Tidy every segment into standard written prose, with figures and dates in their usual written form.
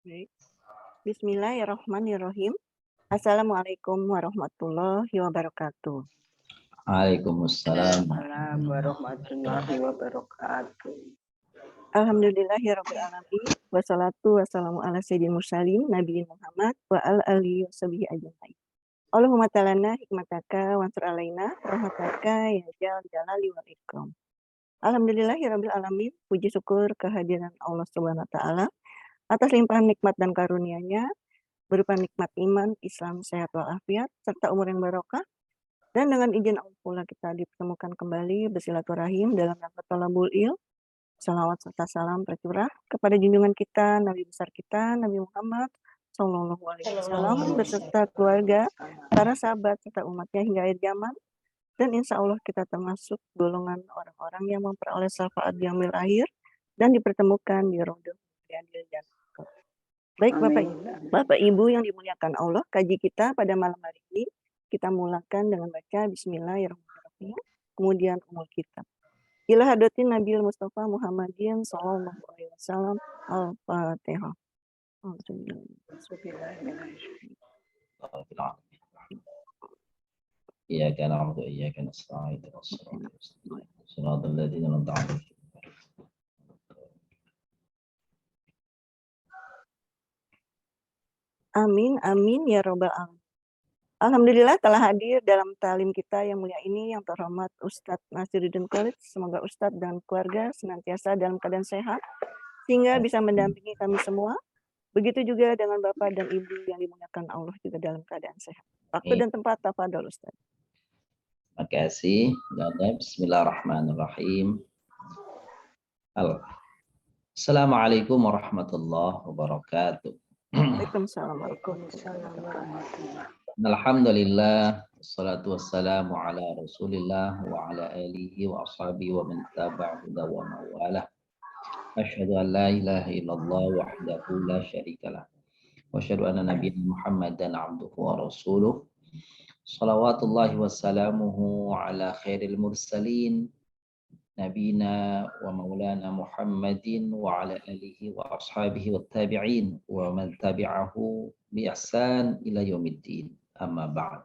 Baik. Bismillahirrahmanirrahim. Assalamualaikum warahmatullahi wabarakatuh. Waalaikumsalam. Waalaikumsalam warahmatullahi wabarakatuh. Alhamdulillahirabbil alamin. Wassalatu wassalamu ala sayyidil mursalin nabiyina Muhammad wa ala alihi washabihi ajmain. Allahumma talana hikmataka wa ansur alaina rahmataka ya jal jalali wal ikram. Alhamdulillahirabbil alamin. Puji syukur kehadiran Allah Subhanahu wa taala atas limpahan nikmat dan karunia-Nya berupa nikmat iman, Islam, sehat walafiat serta umur yang barokah. Dan dengan izin Allah pula kita dipertemukan kembali bersilaturahim dalam rangka thalabul ilm. Salawat serta salam tercurah kepada junjungan kita, Nabi besar kita, Nabi Muhammad Sallallahu Alaihi Wasallam beserta keluarga, para sahabat serta umatnya hingga akhir zaman. Dan insya Allah kita termasuk golongan orang-orang yang memperoleh syafaat di yaumil akhir dan dipertemukan di Raudhah Riyadhil Jannah. Baik Bapak Ibu yang dimuliakan Allah, kaji kita pada malam hari ini kita mulakan dengan baca Bismillahirrahmanirrahim, kemudian umul kitab. Ila hadratin Nabil Mustafa Muhammadin sallallahu alaihi wasallam. Al-Fatihah. Iyyaka na'budu wa iyyaka nasta'in. Shiratal ladzina an'amta 'alaihim. Amin, amin ya robbal alamin. Alhamdulillah telah hadir dalam talim kita yang mulia ini yang terhormat Ustadz Nasiruddin Khalid. Semoga Ustadz dan keluarga senantiasa dalam keadaan sehat sehingga bisa mendampingi kami semua. Begitu juga dengan Bapak dan Ibu yang dimuliakan Allah juga dalam keadaan sehat. Waktu dan tempat tafadhol Ustadz. Terima kasih. Bismillahirrahmanirrahim. Assalamualaikum warahmatullahi wabarakatuh. Waalaikumsalam warahmatullahi wabarakatuh. Alhamdulillah, wassalatu wassalamu ala rasulillah wa ala alihi wa ashabihi wa man tabi'ahu wa mawalah. Asyhadu an la ilaha illallah wahdahu la syarikalah. Wa asyhadu anna nabiyana Muhammadan abduhu wa rasuluh. Salawatullahi wassalamuhu ala khairil mursalin. Nabina wa maulana Muhammadin wa ala alihi wa ashabihi wa tabi'in wa man tabi'ahu bi ihsan ila yaumiddin. Amma ba'd.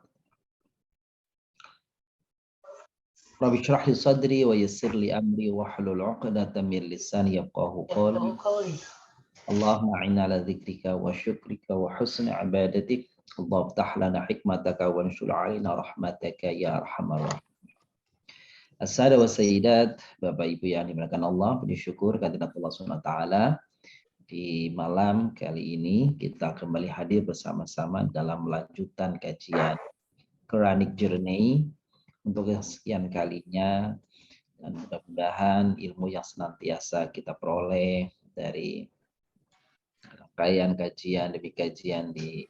Rabbi shrah li sadri wa yassir li amri wa hlul 'uqdatam min lisani yafqahu qawli. Allahumma a'inna ala dzikrika wa syukrika wa husni ibadatik. Allahumma ftah lana hikmataka wa anshur 'alaina rahmataka ya arhamar rahim. As-sadah wa sayyidat, Bapak Ibu yang dimuliakan Allah, puji syukur kehadirat Allah Subhanahu wa taala. Di malam kali ini kita kembali hadir bersama-sama dalam lanjutan kajian Quranic Journey untuk kesekian kalinya, dan mudah-mudahan ilmu yang senantiasa kita peroleh dari rangkaian kajian demi kajian di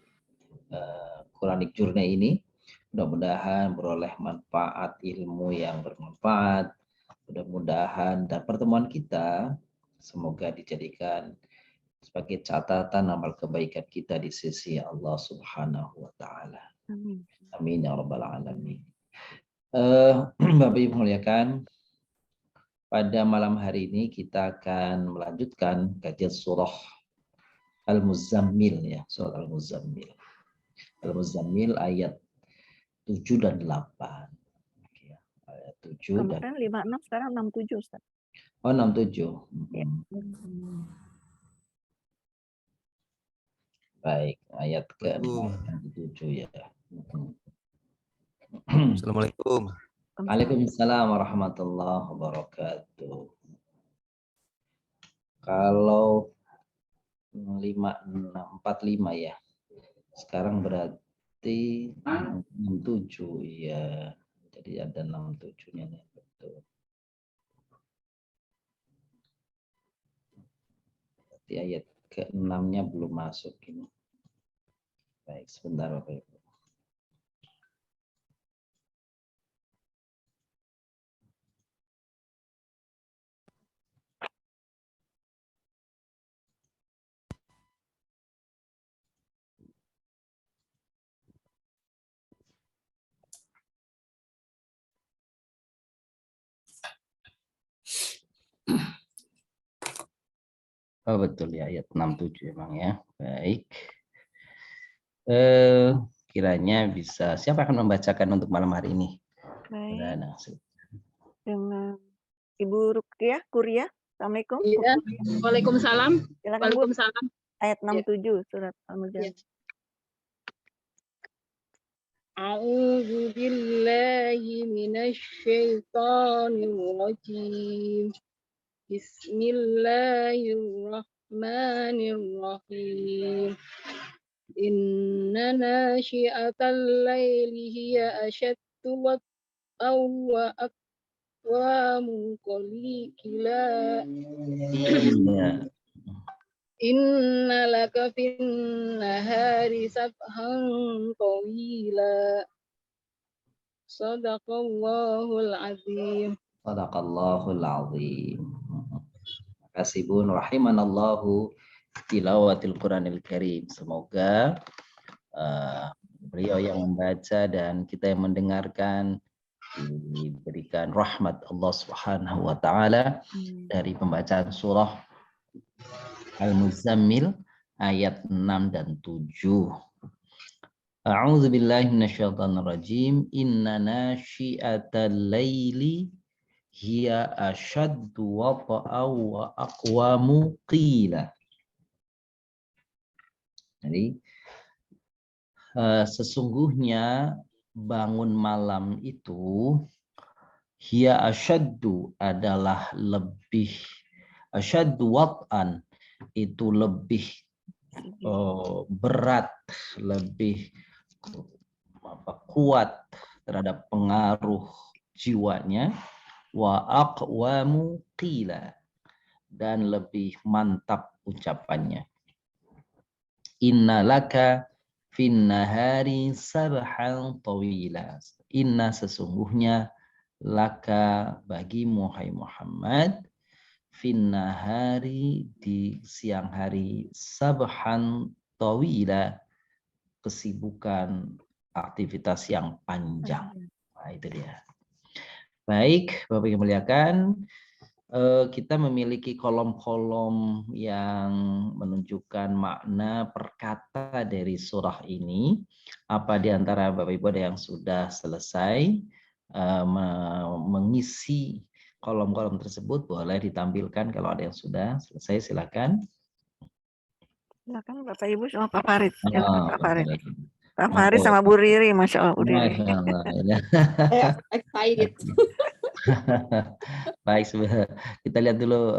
Quranic Journey ini mudah-mudahan beroleh manfaat ilmu yang bermanfaat. Mudah-mudahan dan pertemuan kita semoga dijadikan sebagai catatan amal kebaikan kita di sisi Allah Subhanahu wa taala. Amin. Amin ya rabbal alamin. Bapak Ibu muliakan, pada malam hari ini kita akan melanjutkan kajian surah Al-Muzammil ya, surah Al-Muzammil. Al-Muzammil ayat 7 dan 8. Ya, ayat 7 Kemarin 56, sekarang 67 Ustaz. Oh, 67. Ya. Baik, ayat ke-67 ya. Assalamualaikum. Waalaikumsalam warahmatullahi wabarakatuh. Kalau 45 ya. Sekarang berarti 67 ya. Jadi ada 67-nya nih, betul. Berarti ayat ke-6-nya belum masuk ini. Baik, sebentar Bapak Ibu. Oh betul ya, ayat 67 emang ya. Baik. Kiranya bisa, siapa akan membacakan untuk malam hari ini? Baik, Nah, dengan Ibu Ruqyah Kuryah. Assalamualaikum. Bu Iya, Kuryah. Waalaikumsalam. Silakan Bu, Waalaikumsalam. ayat Ya. 67 surat Ya. Al-Muzammil. A'udzu billahi minasy syaithanir rajim. Bismillahirrahmanirrahim. Inna nasyi'atal laili hiya asyaddu wat'aw wa aqwamu qila. iya. Inna laka fin nahari sabhan tawila. Sadaqallahul azim. Sadaqallahul azim. Terima kasih Bun, rahimanallahu tilawatil Quranil Karim. Semoga beliau yang membaca dan kita yang mendengarkan diberikan rahmat Allah Subhanahu wa taala dari pembacaan surah Al-Muzammil ayat 6 dan 7. A'udzu billahi minasyaitonir rajim. Inna nasyi'atal laili hiya asyaddu wata'aw wa aqwamu qila. Jadi sesungguhnya bangun malam itu hiya asyaddu adalah lebih, asyaddu wat'an itu lebih berat, lebih kuat terhadap pengaruh jiwanya, wa aqwamu qila, dan lebih mantap ucapannya. Inna laka fin nahari sabhan tawila. Inna sesungguhnya laka bagimu hai Muhammad fin nahari di siang hari sabhan tawila, kesibukan aktivitas yang panjang. Nah, itu dia. Baik, Bapak yang muliakan, kita memiliki kolom-kolom yang menunjukkan makna perkata dari surah ini. Apa di antara Bapak Ibu ada yang sudah selesai mengisi kolom-kolom tersebut? Boleh ditampilkan kalau ada yang sudah selesai, silakan. Silakan Bapak Ibu sama Pak Farid. Silakan Pak Farid. Baik. Pak Farid sama Bu Riri, Masya Allah Bu Riri. Masya Allah. Excited. Baik, kita lihat dulu.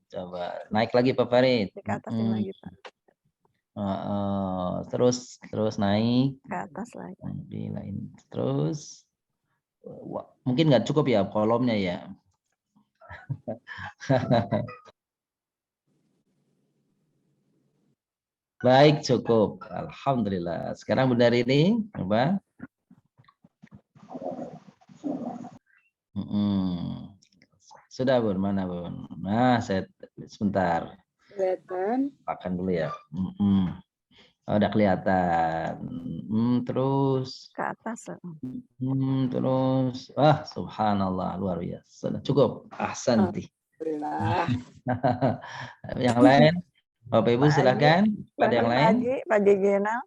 Coba naik lagi Pak Farid. Ke atasin lagi Pak. Terus naik. Ke atas lagi. Di lain terus. Mungkin nggak cukup ya kolomnya ya. Baik, cukup. Alhamdulillah. Sekarang benar ini, coba. Sudah Bun, mana Bun? Nah, saya sebentar. Kelihatan. Akan dulu ya. Oh, udah kelihatan. Terus. Ke atas. Terus. Subhanallah, luar biasa. Sudah cukup. Ahsanti. Alhamdulillah. Yang lain, Bapak Ibu silakan. Ada yang lain? Pak Jenal.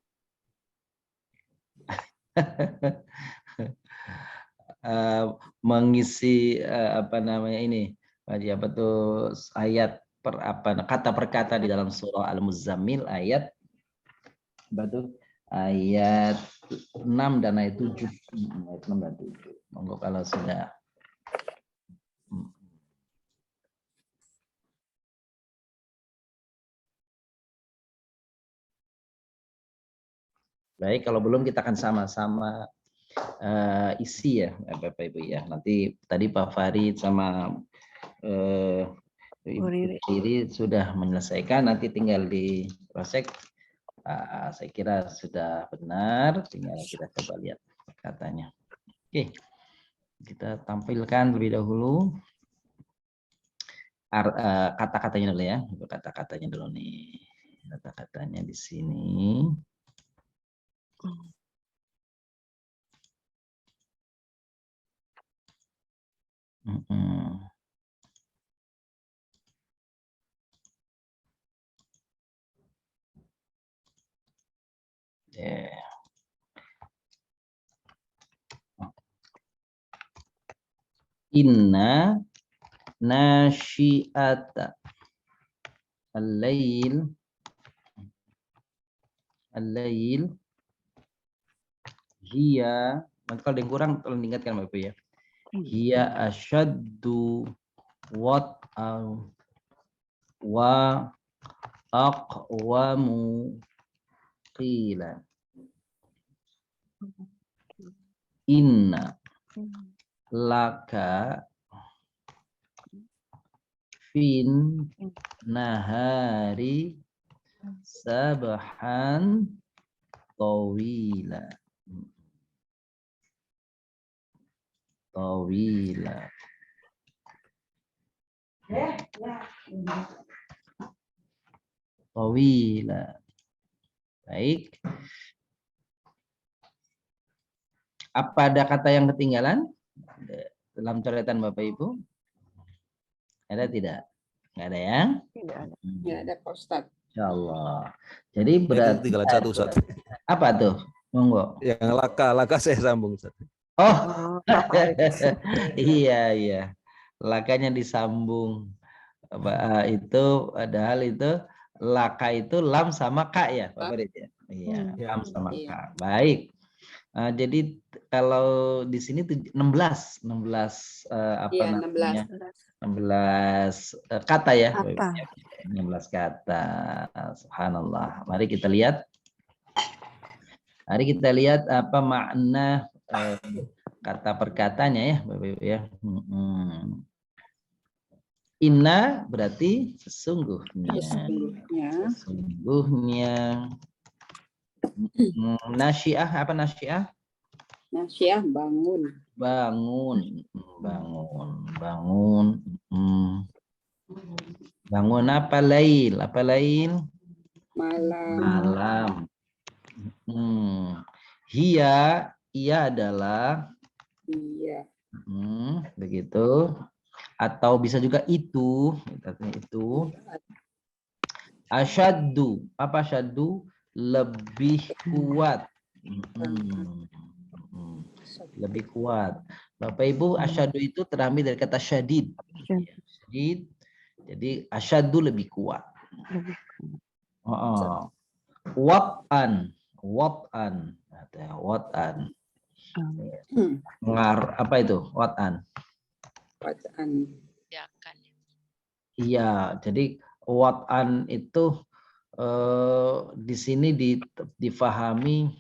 Mengisi apa namanya ini, apa tuh ayat kata per kata di dalam surah Al-Muzammil ayat ayat 6 dan ayat 7. Ayat 6 dan 7. Monggo kalau sudah. Baik, kalau belum kita akan sama-sama isi ya Bapak Ibu ya. Nanti tadi Pak Farid sama Ibu Riri sudah menyelesaikan, nanti tinggal di prosek. Saya kira sudah benar, tinggal kita coba lihat katanya. Oke, kita tampilkan terlebih dahulu kata-katanya dulu ya. Kata-katanya dulu nih. Kata-katanya di sini. Ya. Inna nasyiata al-lail hiya, kalau ada yang kurang tolong diingatkan Bapak ya. Hiya asyaddu wat'an wa aqwamu qila. Inna laka fin nahari sabahan tawila. Baik. Apa ada kata yang ketinggalan dalam coretan Bapak Ibu? Ada tidak? Nggak ada ya? Tidak ada. Nggak ada Pak Ustadz. Insyaallah. Jadi berarti Ketinggalan satu, Ustaz. apa tuh? Monggo. Yang laka saya sambung, Ustaz. Oh, Iya. iya. Lakanya disambung. Itu padahal itu laka itu lam sama ka ya, Pak Farid ya. Iya, lam sama Iya. ka. Baik. Jadi kalau di sini 16 apa Iya, namanya? 16. 16 kata ya. Kata. 16 kata. Subhanallah. Mari kita lihat. Apa makna kata perkatanya ya, Bapak Ibu ya. Inna berarti sesungguhnya. Nasyiah, apa nasyiah? Nasyiah bangun. Bangun apa lail? Malam. Ia adalah. Iya. Begitu. Atau bisa juga itu. Asyaddu. Apa asyaddu? Lebih kuat. Lebih kuat. Bapak Ibu, asyaddu itu terambil dari kata syadid. Syadid. Jadi asyaddu lebih kuat. Wat'an. Apa itu? Wat'an. Iya, jadi wat'an itu di sini difahami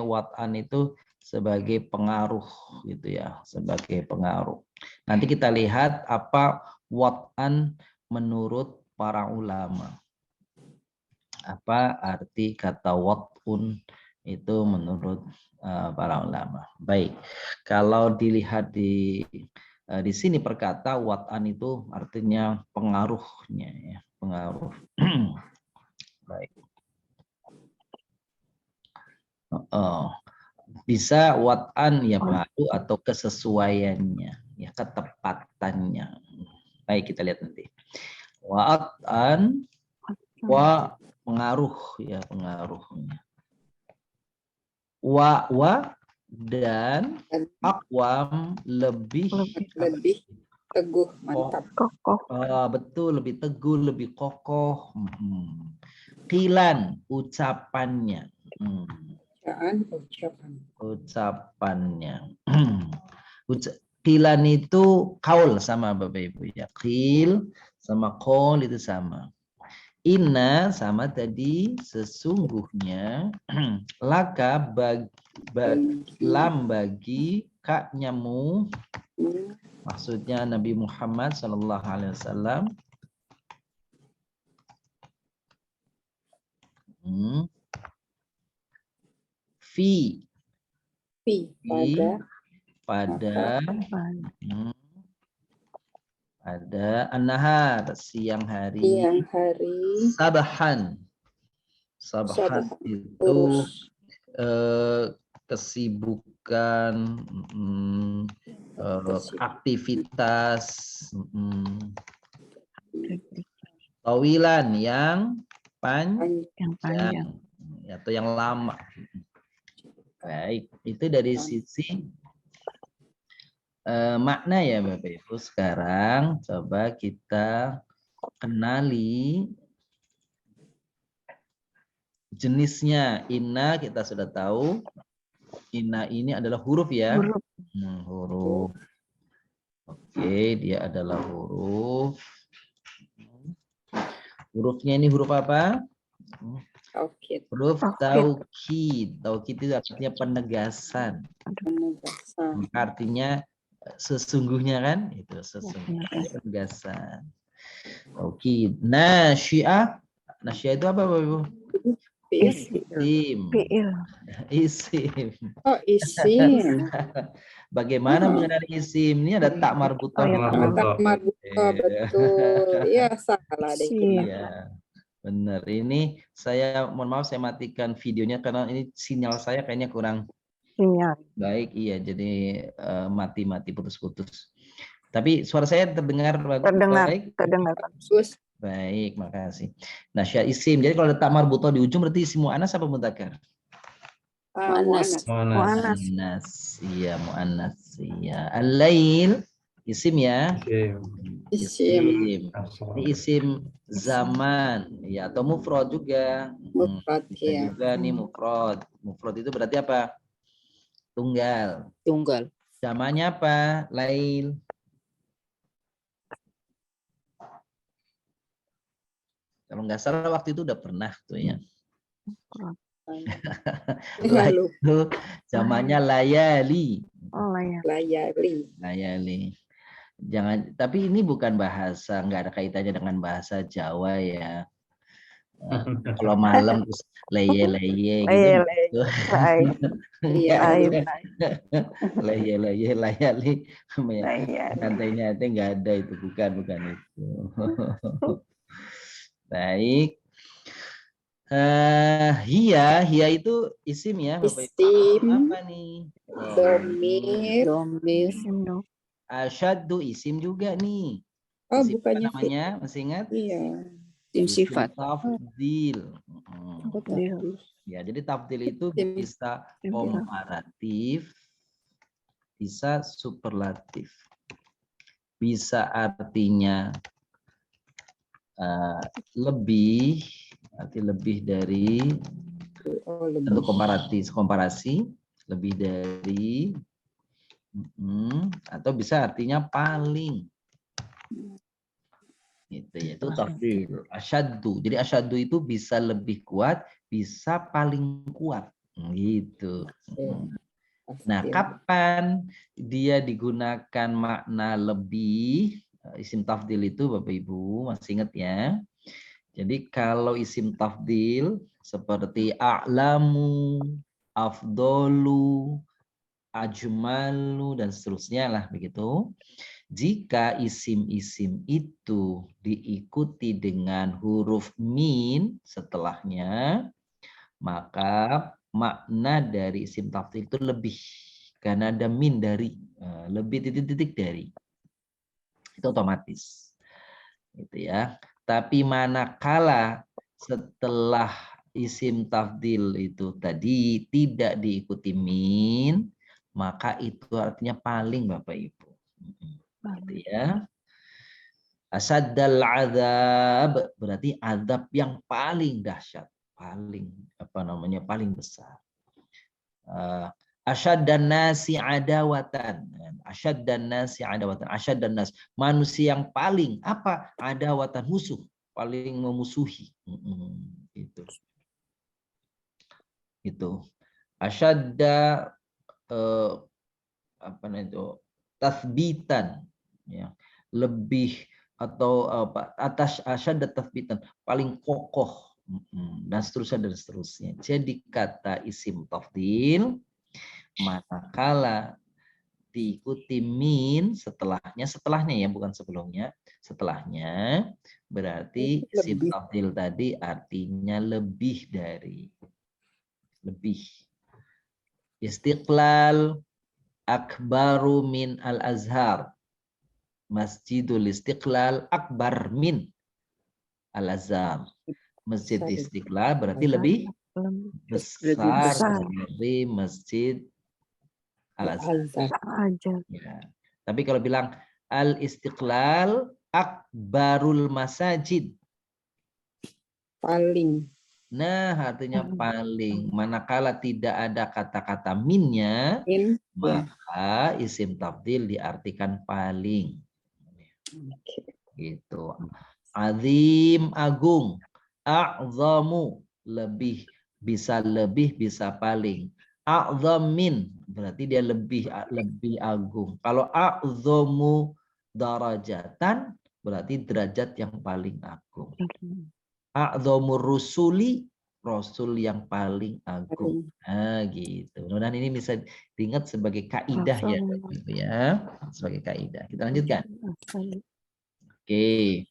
wat'an itu sebagai pengaruh gitu ya, sebagai pengaruh. Nanti kita lihat apa wat'an menurut para ulama. Apa arti kata wat'un itu menurut para ulama. Baik. Kalau dilihat di sini perkata wat'an itu artinya pengaruhnya ya, pengaruh. Baik. Bisa wat'an ya pengaruh atau kesesuaiannya ya, ketepatannya. Baik, kita lihat nanti. Wat'an pengaruh ya, pengaruhnya. Dan aqwam lebih teguh, mantap. Kokoh. Betul, lebih teguh, lebih kokoh. Qilan ucapannya. Ucapannya. Qilan itu kaul sama Bapak Ibu ya. Qil sama qaul itu sama. Inna sama tadi sesungguhnya, laka lam bagi kaknyamu, maksudnya Nabi Muhammad Sallallahu Alaihi Wasallam. Pada an-nahar, siang hari. Sabahan itu kesibukan, aktivitas, tawilan yang panjang. atau yang lama. Baik, itu dari sisi makna ya Bapak Ibu. Sekarang coba kita kenali jenisnya. Inna kita sudah tahu. Inna ini adalah huruf ya. Huruf. Huruf. Oke, dia adalah huruf. Hurufnya ini huruf apa? Taukid. Huruf Taukid. taukid. Taukid itu artinya penegasan. Penegasan. Artinya sesungguhnya kan? Itu sesungguhnya penegasan. Taukid. Nasyiah. Nasyiah itu apa Bapak Ibu? Isim. Fi'il. Isim. Oh, isim. Bagaimana mengenali isim? Ini ada tak marbutoh. Tak marbutoh, betul. Ya, salah deh. Iya. Benar. Ini saya mohon maaf saya matikan videonya karena ini sinyal saya kayaknya kurang Sinyal. baik. Iya, jadi mati-mati putus-putus. Tapi suara saya terdengar Terdengar. baik. Terdengar. Bagus. Baik, makasih. Nasya isim. Jadi kalau ada tak marbutoh di ujung berarti isim mu'annas apa mudzakkar? Muannas. Mu'annas. Mu'annas. Iya, mu'annas. Iya. Al-lail isim ya. Isim. Ini isim zaman ya atau mufrad juga. Mufrad Bisa ya. juga nih mufrad. Mufrad itu berarti apa? Tunggal. Tunggal. Zamannya apa? Lail. Kalau nggak salah waktu itu udah pernah tuh ya. Lalu Itu zamannya layali. Oh ya. layari. Layali. Jangan, tapi ini bukan bahasa, nggak ada kaitannya dengan bahasa Jawa ya. Kalau malam terus leye-leye gitu. Leye-leye, layali. Nyantai-nyantai nggak ada itu, bukan itu. Baik. Hia itu isim ya Bapak Ibu. Isim. Apa nih? Domir. Asyaddu isim juga nih. Oh, Isim apa bukannya namanya? Masih ingat? Iya. Isim tafdil. Tafdil. Ya, jadi tafdil itu Isim. bisa komparatif, bisa superlatif. Bisa artinya lebih, arti lebih dari, untuk komparasi, lebih dari, atau bisa artinya paling. Gitu ya, itu tafdil. Asyaddu. Jadi asyaddu itu bisa lebih kuat, bisa paling kuat. Gitu. Nah, kapan dia digunakan makna lebih? Isim tafdil itu Bapak Ibu masih ingat ya. Jadi kalau isim tafdil seperti a'lamu, afdolu, ajmalu dan seterusnya lah begitu. Jika isim-isim itu diikuti dengan huruf min setelahnya, maka makna dari isim tafdil itu lebih, karena ada min dari, lebih titik-titik dari. Itu otomatis. Gitu ya. Tapi manakala setelah isim tafdil itu tadi tidak diikuti min, maka itu artinya paling Bapak Ibu. Gitu ya. Asaddal azab berarti azab yang paling dahsyat, paling paling besar. Asyaddan nasi adawatan. Asyaddan nasi adawatan. Asyaddan nas. Manusia yang paling apa? Adawatan, musuh. Paling memusuhi. Gitu. Gitu. Asyadda tathbitan. Ya. Lebih atau atas asyadda tathbitan. Paling kokoh. Dan seterusnya. Jadi kata isim tafdil manakala diikuti min setelahnya ya, bukan sebelumnya, setelahnya berarti isim tafdil tadi artinya lebih dari, lebih. Istiqlal akbaru min al-azhar. Masjidul Istiqlal akbar min al-azhar. Masjid Istiqlal berarti lebih besar besar. dari Masjid Al-Azhar. Al-Azhar. Aja. Ya. Tapi kalau bilang Al-Istiqlal akbarul masajid. Paling. Nah, artinya paling. Manakala tidak ada kata-kata minnya, In. Ya. maka isim tafdil diartikan paling. Gitu. Azim, agung. A'zamu, lebih, bisa paling. A'zamin, berarti dia lebih agung. Kalau a'zamu darajatan, berarti derajat yang paling agung. A'zamur rusuli, rasul yang paling agung. Nah, gitu. Mudah-mudahan ini bisa diingat sebagai kaidah ya, gitu ya. Sebagai kaidah. Kita lanjutkan. Oke.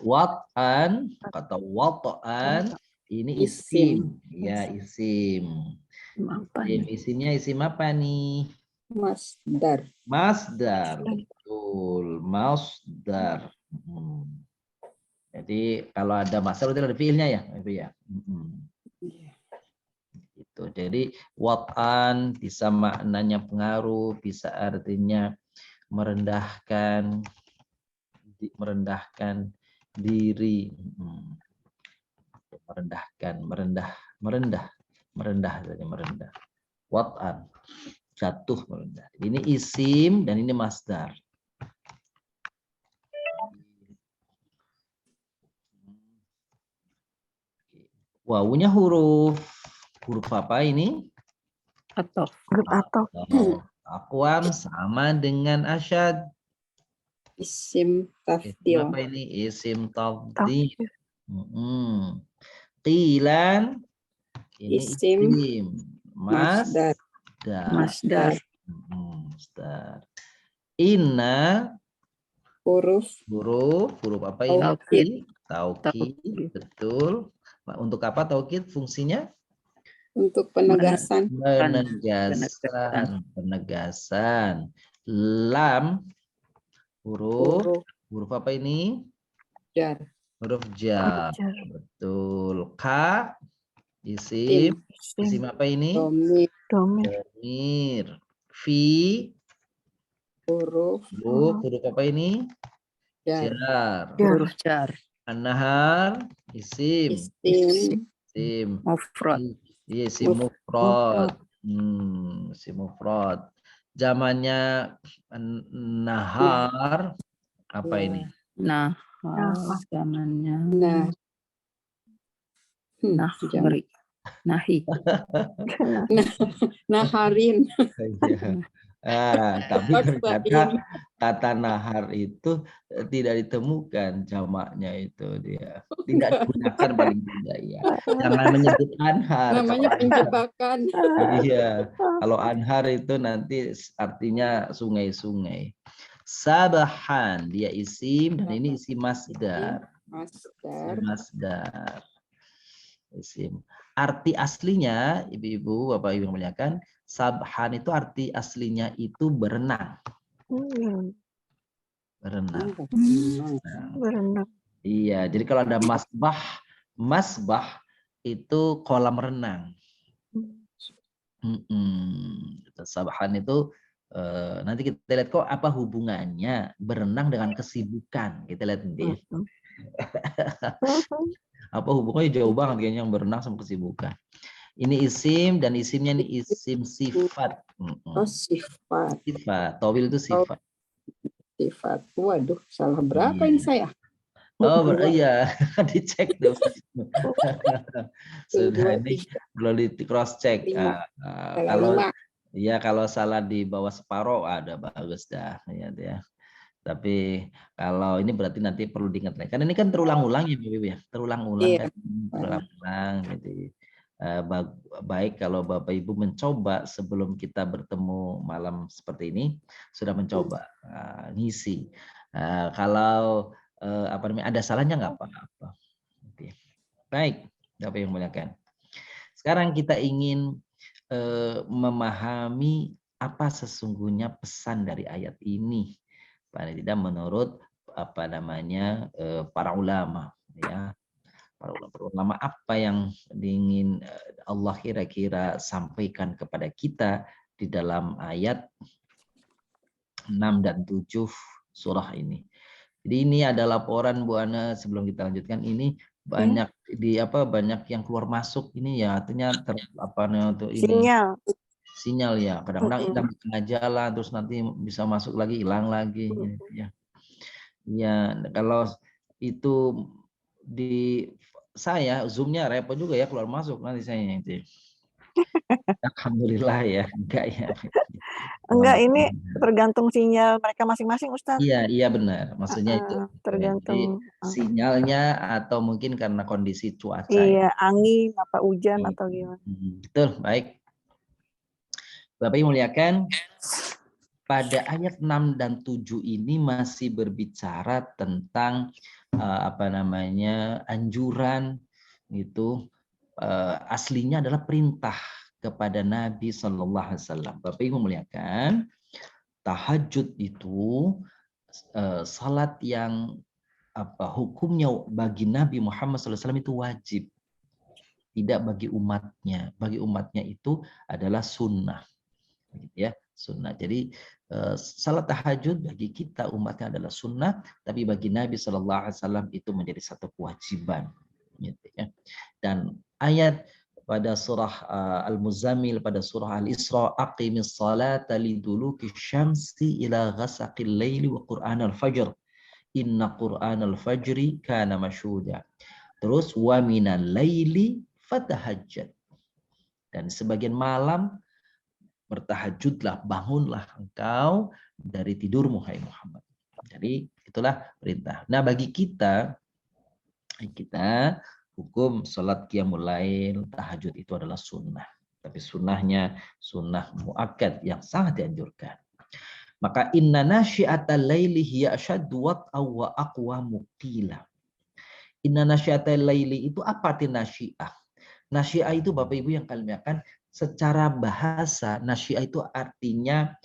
Wat'an, kata wat'an, ini isim. Ya, isim. Isimnya isim apa nih? Masdar. Masdar. Betul. Masdar. Jadi kalau ada masdar itu ada fiilnya ya, Ibu ya. Gitu. Jadi wat'an bisa maknanya pengaruh, bisa artinya merendahkan diri, merendah. Wat'an, jatuh, merendah. Ini isim dan ini masdar. Wawunya huruf apa ini? Atau huruf atau. Aqwam sama dengan asyad. Isim Isim tafdil. apa ini? Isim tafdil. Qilan, ini isim. Masdar. Masdar. Masdar. Inna, Huruf huruf apa ini? taukid. Taukid, betul. Untuk apa taukid fungsinya? Untuk penegasan. Penegasan. Lam, huruf apa ini? Jar. Huruf jar. Betul. Ka, isim apa ini? Domir. Fi, huruf apa ini? Jar. Huruf jar. An-nahar, isim. Mufrad. Iya, isim mufrad. Isim mufrad. Zamannya nahar apa ini? Nah, zamannya nahi. Naharin. Tapi ternyata kata nahar itu tidak ditemukan jamaknya itu dia. Tidak digunakan paling tidak ya. Jangan menyebut anhar. Namanya penjebakan. Iya. Kalau anhar itu nanti artinya sungai-sungai. Sabahan, dia isim dan ini isim masdar. Masdar. Isim. Arti aslinya, ibu-ibu, bapak-ibu yang muliakan, sabhan itu arti aslinya itu berenang. Berenang. Iya, jadi kalau ada masbah itu kolam renang. Sabhan itu nanti kita lihat kok apa hubungannya berenang dengan kesibukan. Kita lihat nanti. Apa hubungannya jauh banget kayaknya yang berenang sama kesibukan. Ini isim dan isimnya ini isim sifat. Sifat. Sifat. Tawil itu sifat. Sifat. Waduh, salah berapa ini saya? Iya, dicek dong. Sudah ini perlu di cross check. Kalau salah di bawah separuh ada bagus dah ya. Tapi kalau ini berarti nanti perlu diingat lagi. Karena ini kan terulang-ulang ya, Bibi ya. Terulang-ulang kan. Terulang-ulang gitu. Baik kalau Bapak Ibu mencoba sebelum kita bertemu malam seperti ini sudah mencoba ngisi. Kalau ada salahnya nggak apa-apa. Oke. Baik, Bapak yang muliakan. Sekarang kita ingin memahami apa sesungguhnya pesan dari ayat ini. Paling tidak menurut para ulama ya. para ulama apa yang ingin Allah kira-kira sampaikan kepada kita di dalam ayat 6 dan 7 surah ini. Jadi ini ada laporan Bu Ana, sebelum kita lanjutkan ini banyak banyak yang keluar masuk ini ya, artinya sinyal ya, kadang-kadang hilang di tengah jalan terus nanti bisa masuk lagi, hilang lagi ya. Ya, kalau itu di saya zoomnya repot juga ya, keluar masuk nanti saya itu. Alhamdulillah ya, enggak ya. Enggak, ini tergantung sinyal mereka masing-masing, Ustadz. Iya benar. Maksudnya itu tergantung sinyalnya atau mungkin karena kondisi cuaca. Iya, angin apa hujan atau gimana. Betul, baik. Bapak Ibu muliakan, pada ayat 6 dan 7 ini masih berbicara tentang anjuran itu aslinya adalah perintah kepada Nabi Shallallahu Alaihi Wasallam. Bapak Ibu muliakan, tahajud itu salat yang hukumnya bagi Nabi Muhammad SAW itu wajib, tidak bagi umatnya. Bagi umatnya itu adalah sunnah, ya sunnah. Jadi salat tahajud bagi kita umatnya adalah sunnah, tapi bagi Nabi SAW itu menjadi satu kewajiban, gitu ya. Dan ayat pada surah Al-Muzammil, pada surah Al-Isra, aqimis salata liduluki syamsi ila ghasaqil laili wa qur'anal fajr inna qur'anal fajri kana masyhuda. Terus wa minal laili fatahajjad, dan sebagian malam bertahajudlah, bangunlah engkau dari tidurmu hai Muhammad. Jadi itulah perintah. Nah, bagi kita hukum salat qiyamul lail, tahajud itu adalah sunnah. Tapi sunnahnya sunnah muakkad yang sangat dianjurkan. Maka inna nasyi'atal laili hiya asyaddu wat'aw wa aqwa muqila. Inna nasyi'atal laili itu apa arti nasyi'ah? Nasyi'ah itu Bapak Ibu yang kalian muliakan, secara bahasa nasyi'ah itu artinya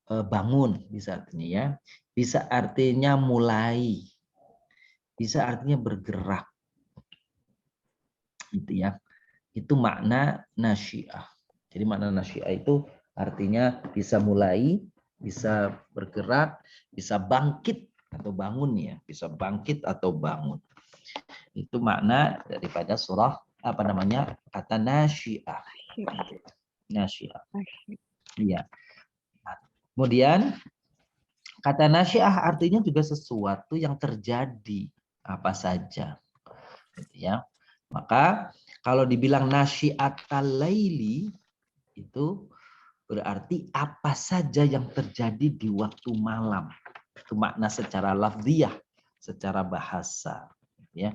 bangun, bisa artinya ya. Bisa artinya mulai. Bisa artinya bergerak. Gitu ya. Itu makna nasyi'ah. Jadi makna nasyi'ah itu artinya bisa mulai, bisa bergerak, bisa bangkit atau bangun ya, bisa bangkit atau bangun. Itu makna daripada surah kata nasyi'ah. Nasyi'ah. Iya. Nah, kemudian kata nasyi'ah artinya juga sesuatu yang terjadi apa saja. Gitu ya. Maka kalau dibilang nasyi'atal laili itu berarti apa saja yang terjadi di waktu malam. Itu makna secara lafziyah, secara bahasa. Ya.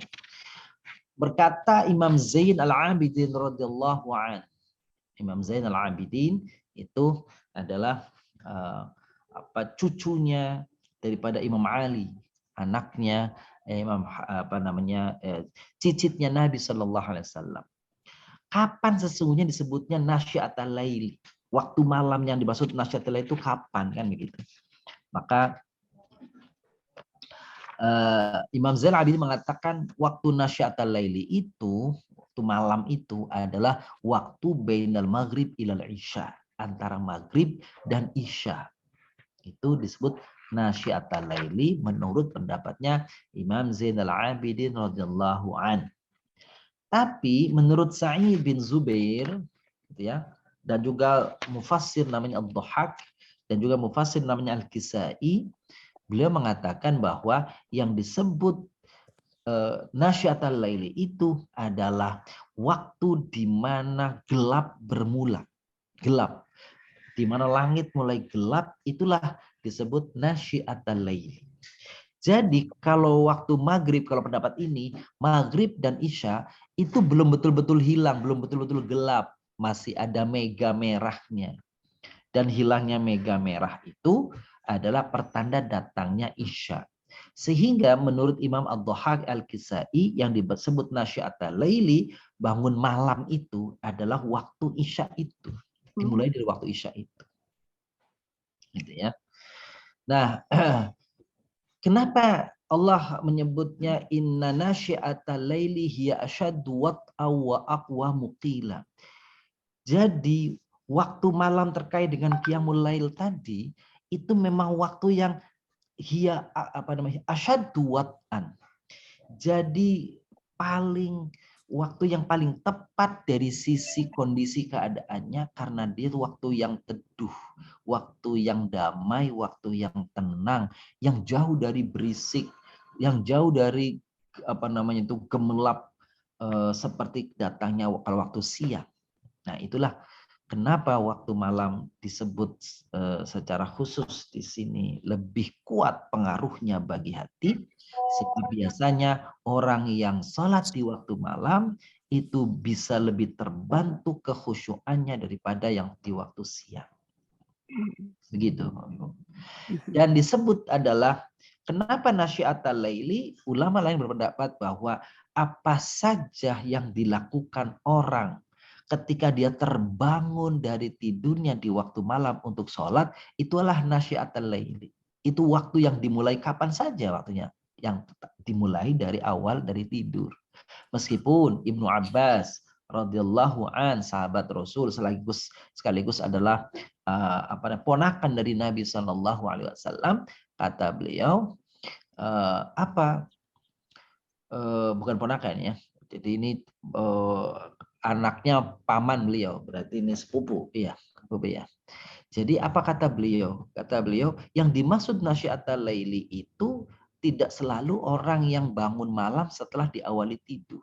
Berkata Imam Zain al-Abidin radhiyallahu an. Imam Zain al-Abidin itu adalah cucunya daripada Imam Ali, anaknya cicitnya Nabi Shallallahu Alaihi Wasallam. Kapan sesungguhnya disebutnya nasyi'atal laili? Waktu malam yang dimaksud nasyi'atal laili itu kapan, kan begitu? Maka Imam Zain al-Abidin mengatakan waktu nasyi'atal laili itu, waktu malam itu adalah waktu bainal maghrib ilal isya, antara maghrib dan isya. Itu disebut nasyi'atal laili menurut pendapatnya Imam Zain al-Abidin radhiyallahu an. Tapi menurut Sa'id bin Zubair, gitu ya, dan juga mufassir namanya Ad-Dhahhak dan juga mufassir namanya Al-Kisai, beliau mengatakan bahwa yang disebut nasyi'atal laili itu adalah waktu di mana gelap bermula. Gelap. Di mana langit mulai gelap, itulah disebut nasyi'atal laili. Jadi kalau waktu maghrib, kalau pendapat ini, maghrib dan isya itu belum betul-betul hilang, belum betul-betul gelap. Masih ada mega merahnya. Dan hilangnya mega merah itu adalah pertanda datangnya isya. Sehingga menurut Imam Ad-Dhahhak Al-Kisai yang disebut nasyi'atal laili, bangun malam itu adalah waktu isya itu. Dimulai dari waktu isya itu. Gitu ya. Nah, kenapa Allah menyebutnya inna nasyi'atal laili hiya asyaddu wat'aw wa aqwamu qila. Jadi waktu malam terkait dengan qiyamul lail tadi itu memang waktu yang hiya asyaddu wat'an. Jadi waktu yang paling tepat dari sisi kondisi keadaannya karena dia waktu yang teduh, waktu yang damai, waktu yang tenang, yang jauh dari berisik, yang jauh dari gemelap seperti datangnya kalau waktu siang. Nah, itulah kenapa waktu malam disebut secara khusus di sini lebih kuat pengaruhnya bagi hati. Seperti biasanya orang yang sholat di waktu malam itu bisa lebih terbantu kekhusyuannya daripada yang di waktu siang. Begitu. Dan disebut adalah kenapa nasyiatal laili, ulama lain berpendapat bahwa apa saja yang dilakukan orang ketika dia terbangun dari tidurnya di waktu malam untuk sholat, itulah nasyiatal laili. Itu waktu yang dimulai kapan saja waktunya. Yang dimulai dari awal dari tidur. Meskipun Ibnu Abbas radhiyallahu an sahabat Rasul sekaligus adalah ponakan dari Nabi Shallallahu Alaihi Wasallam, kata beliau bukan ponakan ya, jadi ini anaknya paman beliau, berarti ini sepupu, iya sepupu ya. Jadi apa kata beliau? Kata beliau yang dimaksud nasyiatal laili itu tidak selalu orang yang bangun malam setelah diawali tidur.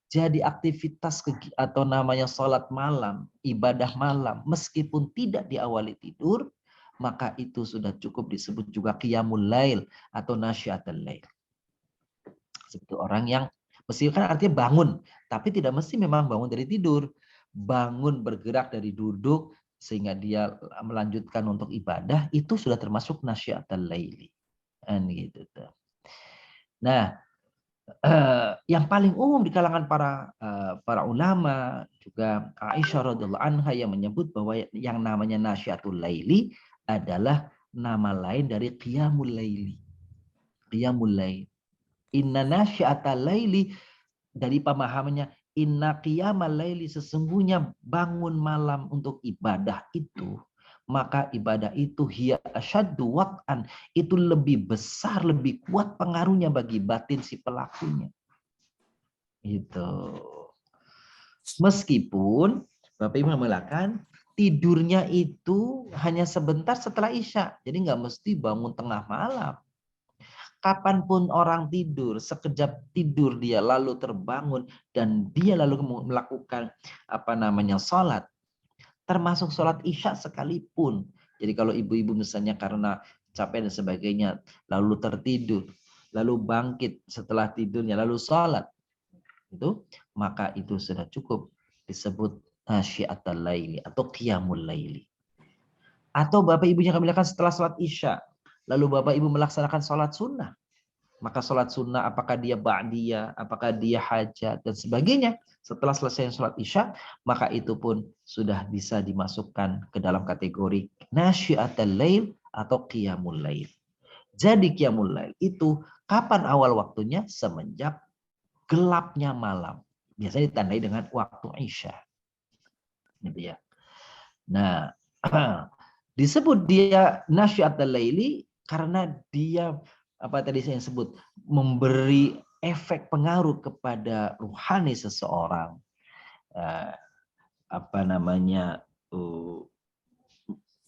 Jadi aktivitas atau namanya sholat malam, ibadah malam, meskipun tidak diawali tidur, maka itu sudah cukup disebut juga qiyamul lail atau nasyiatul lail. Seperti orang yang mesti kan artinya bangun, tapi tidak mesti memang bangun dari tidur. Bangun bergerak dari duduk sehingga dia melanjutkan untuk ibadah, itu sudah termasuk nasyiatul laili. Gitu. Nah, yang paling umum di kalangan para ulama juga Aisyah radhiyallahu anha yang menyebut bahwa yang namanya nasyiatul laili adalah nama lain dari qiyamul laili. Qiyamul lail. Inna nasyiatal laili dari pemahamannya inna qiyamal laili sesungguhnya bangun malam untuk ibadah itu, maka ibadah itu hiya asyaddu wat'an, itu lebih besar, lebih kuat pengaruhnya bagi batin si pelakunya. Itu. Meskipun Bapak Ibu mengatakan tidurnya itu hanya sebentar setelah Isya, jadi nggak mesti bangun tengah malam. Kapanpun orang tidur, sekejap tidur dia lalu terbangun dan dia lalu melakukan sholat, termasuk sholat Isya sekalipun. Jadi kalau ibu-ibu misalnya karena capek dan sebagainya, lalu tertidur, lalu bangkit setelah tidurnya, lalu sholat, itu maka itu sudah cukup disebut nasyiatul laili atau qiyamul laili. Atau Bapak Ibunya kami lakukan setelah sholat Isya, lalu Bapak Ibu melaksanakan sholat sunnah, maka sholat sunnah apakah dia ba'diyah, apakah dia hajat dan sebagainya, setelah selesai sholat Isya, maka itu pun sudah bisa dimasukkan ke dalam kategori nasyiatul lail atau qiyamul lail. Jadi qiyamul lail itu kapan awal waktunya? Semenjak gelapnya malam. Biasanya ditandai dengan waktu Isya. Gitu ya. Nah, disebut dia nasyiatul laili karena dia tadi saya sebut memberi efek pengaruh kepada ruhani seseorang,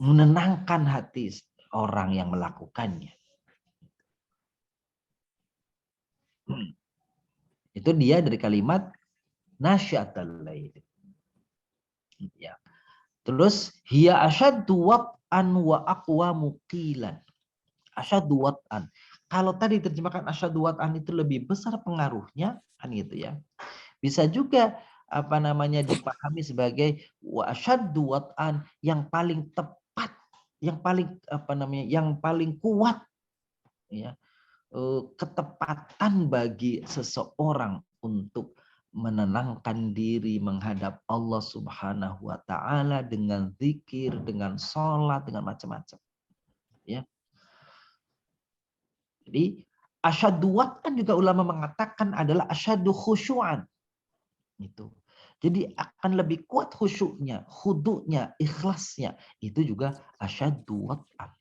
menenangkan hati orang yang melakukannya. Itu dia dari kalimat nasyiatul lail. Ya. Terus hiya asyaddu wat'an wa aqwamu qilan. Asyaddu wat'an. Kalau tadi terjemahkan asyaddu wat'an itu lebih besar pengaruhnya, kan gitu ya. Bisa juga dipahami sebagai wa asyaddu wat'an, yang paling tepat, yang paling kuat ya. Ketepatan bagi seseorang untuk menenangkan diri menghadap Allah Subhanahu wa taala dengan zikir, dengan sholat, dengan macam-macam. Ya. Jadi Asyaddu wat'an juga ulama mengatakan adalah asyaddu khusyu'an. Itu. Jadi akan lebih kuat khusyuknya, khudu'nya, ikhlasnya. Itu juga asyaddu wat'an.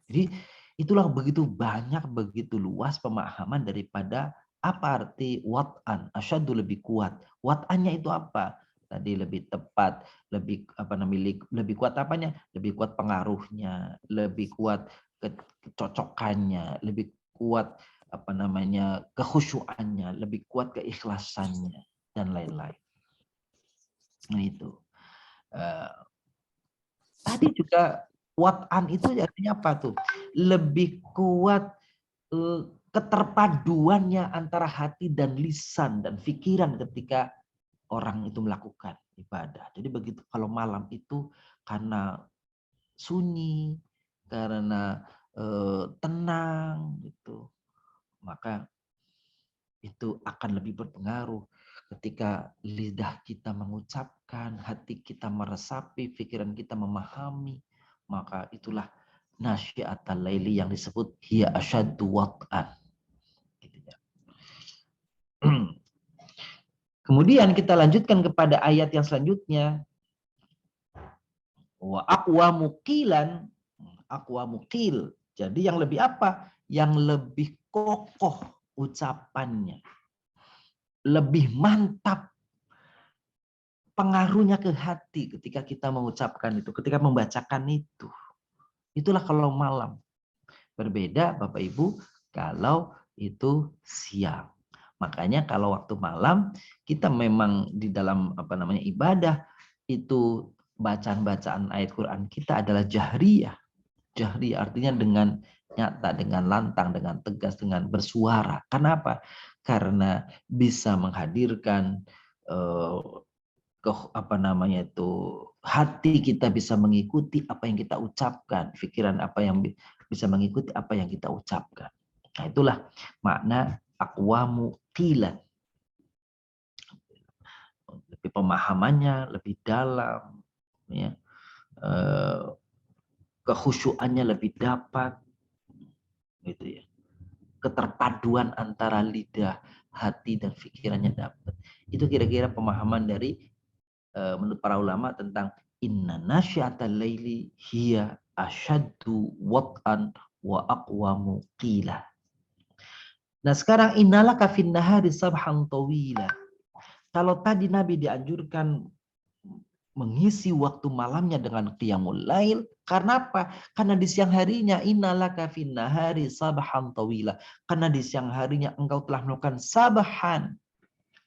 Jadi itulah begitu banyak, begitu luas pemahaman daripada apa arti wat'an. Asyaddu lebih kuat. Wat'annya itu apa? Tadi lebih tepat, lebih lebih kuat apanya? Lebih kuat pengaruhnya, lebih kuat kecocokannya, lebih kuat kekhusyuannya, lebih kuat keikhlasannya dan lain-lain. Nah itu. Tadi juga wat'an itu artinya apa tuh? Lebih kuat keterpaduannya antara hati dan lisan dan pikiran ketika orang itu melakukan ibadah. Jadi begitu kalau malam itu karena sunyi, karena tenang gitu, maka itu akan lebih berpengaruh ketika lidah kita mengucapkan, hati kita meresapi, pikiran kita memahami, maka itulah nasyiatal laili yang disebut hiya asyaddu wat'an. Gitu ya. Kemudian kita lanjutkan kepada ayat yang selanjutnya. Wa aqwamu qilan, aqwamu qil. Jadi yang lebih apa? Yang lebih kokoh ucapannya. Lebih mantap pengaruhnya ke hati ketika kita mengucapkan itu, ketika membacakan itu. Itulah kalau malam. Berbeda Bapak Ibu kalau itu siang. Makanya kalau waktu malam kita memang di dalam ibadah itu bacaan-bacaan ayat Quran kita adalah jahriyah. Jahriyah artinya dengan nyata, dengan lantang, dengan tegas, dengan bersuara. Kenapa? Karena bisa menghadirkan hati kita bisa mengikuti apa yang kita ucapkan, pikiran apa yang bisa mengikuti apa yang kita ucapkan. Nah, itulah makna aqwamu qilan. Lebih pemahamannya lebih dalam, ya. Kekhusyuannya lebih dapat, gitu ya. Keterpaduan antara lidah, hati dan pikirannya dapat. Itu kira-kira pemahaman dari menurut para ulama tentang inna nasyiatal laili hiya asyaddu wat'an wa aqwamu qila. Nah sekarang innalaka fin nahari sabhan tawila. Kalau tadi Nabi dianjurkan mengisi waktu malamnya dengan qiyamul lail, karena apa? Karena di siang harinya innalaka fin nahari sabhan tawila. Karena di siang harinya engkau telah melakukan sabahan.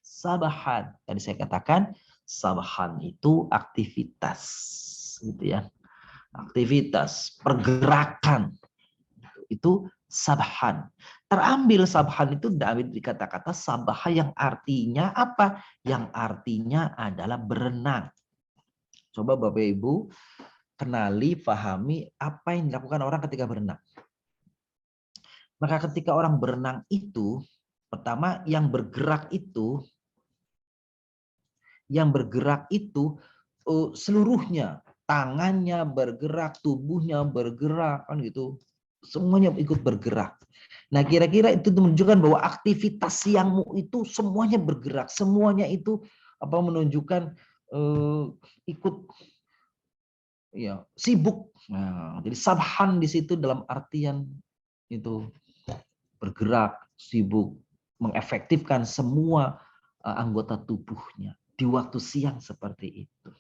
Sabahan. Tadi saya katakan sabahan itu aktivitas, gitu ya. Aktivitas, pergerakan. Itu sabahan. Terambil sabahan itu dari kata-kata sabah yang artinya apa? Yang artinya adalah berenang. Coba Bapak Ibu kenali, pahami apa yang dilakukan orang ketika berenang. Maka ketika orang berenang itu, pertama yang bergerak itu seluruhnya, tangannya bergerak, tubuhnya bergerak, kan gitu. Semuanya ikut bergerak. Nah, kira-kira itu menunjukkan bahwa aktivitas siangmu itu semuanya bergerak, semuanya itu menunjukkan ikut ya sibuk. Nah, jadi sabhan di situ dalam artian itu bergerak, sibuk, mengefektifkan semua anggota tubuhnya di waktu siang seperti itu.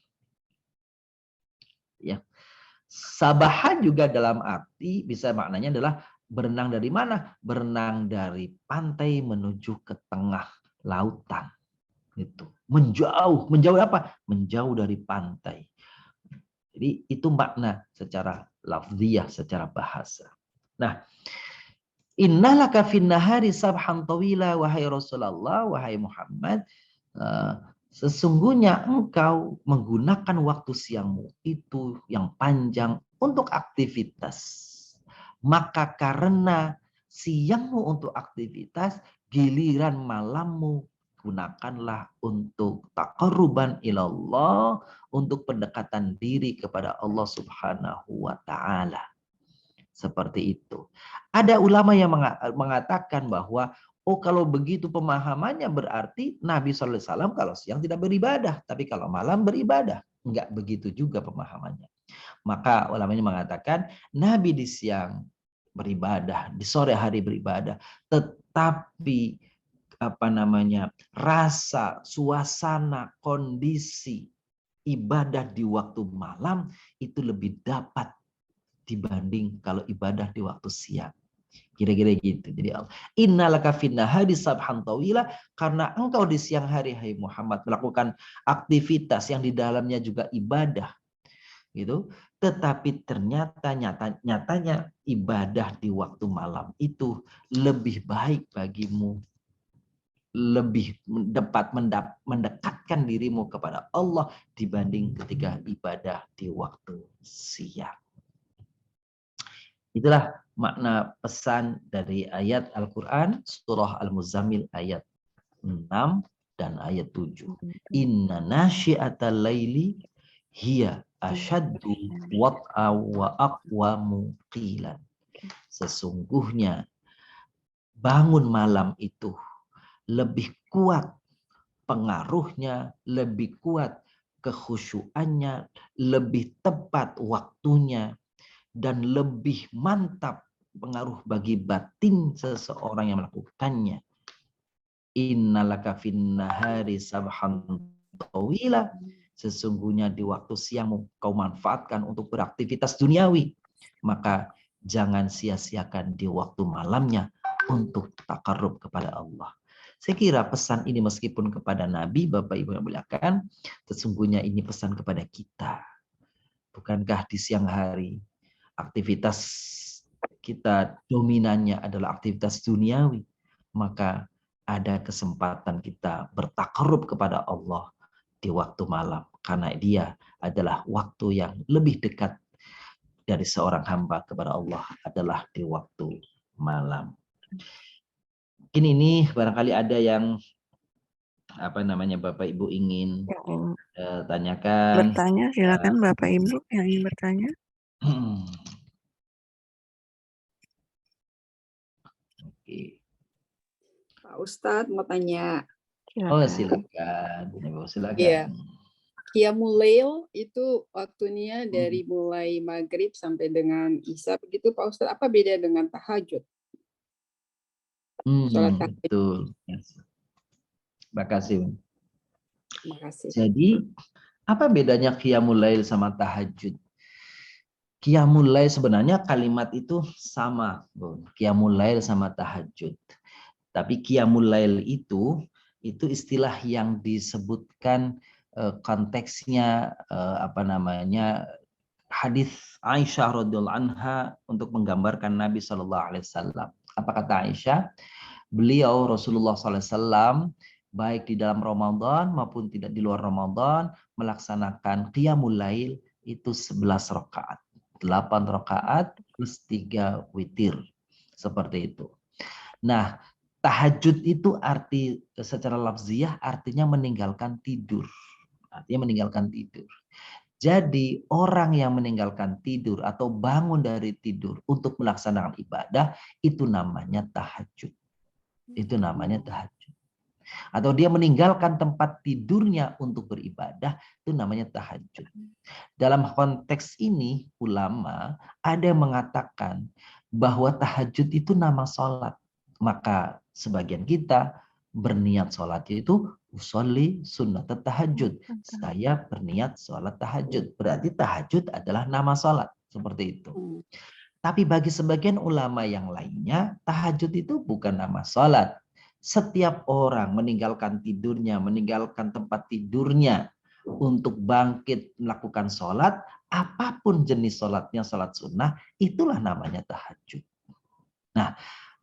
Ya. Sabahan juga dalam arti bisa maknanya adalah berenang dari mana? Berenang dari pantai menuju ke tengah lautan. Itu. Menjauh apa? Menjauh dari pantai. Jadi itu makna secara lafziyah, secara bahasa. Nah, innalaka fin nahari sabhan tawila wahai Rasulullah, wahai Muhammad, sesungguhnya engkau menggunakan waktu siangmu itu yang panjang untuk aktivitas. Maka karena siangmu untuk aktivitas, giliran malammu gunakanlah untuk taqarruban ilallah, untuk pendekatan diri kepada Allah Subhanahu wa taala. Seperti itu. Ada ulama yang mengatakan bahwa kalau begitu pemahamannya berarti Nabi SAW kalau siang tidak beribadah, tapi kalau malam beribadah. Enggak begitu juga pemahamannya. Maka ulamanya mengatakan Nabi di siang beribadah, di sore hari beribadah, tetapi rasa, suasana, kondisi ibadah di waktu malam itu lebih dapat dibanding kalau ibadah di waktu siang. Kira-kira gitu. Jadi innalaka finnahari sabhan tawila, karena engkau di siang hari hai Muhammad melakukan aktivitas yang di dalamnya juga ibadah. Gitu. Tetapi ternyata nyatanya ibadah di waktu malam itu lebih baik bagimu, lebih dapat mendekatkan dirimu kepada Allah dibanding ketika ibadah di waktu siang. Itulah makna pesan dari ayat Al-Quran surah Al-Muzammil ayat 6 dan ayat 7. Inna nasyi'atal laili hiya asyaddu wat'a wa aqwamu qilan. Sesungguhnya bangun malam itu lebih kuat pengaruhnya, lebih kuat kekhusyuannya, lebih tepat waktunya, dan lebih mantap pengaruh bagi batin seseorang yang melakukannya. Innalaka finnahari sabhan tawila. Sesungguhnya di waktu siangmu kau manfaatkan untuk beraktivitas duniawi. Maka jangan sia-siakan di waktu malamnya untuk takarrub kepada Allah. Saya kira pesan ini meskipun kepada Nabi, Bapak Ibu yang muliakan, sesungguhnya ini pesan kepada kita. Bukankah di siang hari aktivitas kita dominannya adalah aktivitas duniawi, maka ada kesempatan kita bertakarrub kepada Allah di waktu malam, karena dia adalah waktu yang lebih dekat dari seorang hamba kepada Allah adalah di waktu malam. Mungkin ini barangkali ada yang Bapak Ibu ingin tanyakan. Bertanya, silakan Bapak Ibu yang ingin bertanya. Oke. Pak Ustadz mau tanya. Silakan. Iya. Qiyamul Lail itu waktunya dari mulai maghrib sampai dengan isya begitu Pak Ustadz. Apa beda dengan tahajud? Betul. Makasih. Makasih. Jadi apa bedanya Qiyamul Lail sama tahajud? Qiyamul Lail sebenarnya kalimat itu sama, Bun. Qiyamul Lail sama tahajud. Tapi Qiyamul Lail itu istilah yang disebutkan konteksnya hadis Aisyah radhiyallahu anha untuk menggambarkan Nabi Shallallahu alaihi wasallam. Apa kata Aisyah? Beliau Rasulullah SAW baik di dalam Ramadan maupun tidak di luar Ramadan melaksanakan Qiyamul Lail itu 11 rakaat. 8 rakaat plus 3 witir. Seperti itu. Nah, tahajud itu arti secara lafziah artinya meninggalkan tidur. Artinya meninggalkan tidur. Jadi orang yang meninggalkan tidur atau bangun dari tidur untuk melaksanakan ibadah itu namanya tahajud. Itu namanya tahajud. Atau dia meninggalkan tempat tidurnya untuk beribadah, itu namanya tahajud. Dalam konteks ini, ulama ada yang mengatakan bahwa tahajud itu nama sholat. Maka sebagian kita berniat sholat itu usolli sunnat tahajud. Saya berniat sholat tahajud. Berarti tahajud adalah nama sholat. Seperti itu. Tapi bagi sebagian ulama yang lainnya, tahajud itu bukan nama sholat. Setiap orang meninggalkan tidurnya, meninggalkan tempat tidurnya untuk bangkit melakukan sholat, apapun jenis sholatnya, sholat sunnah, itulah namanya tahajud. Nah,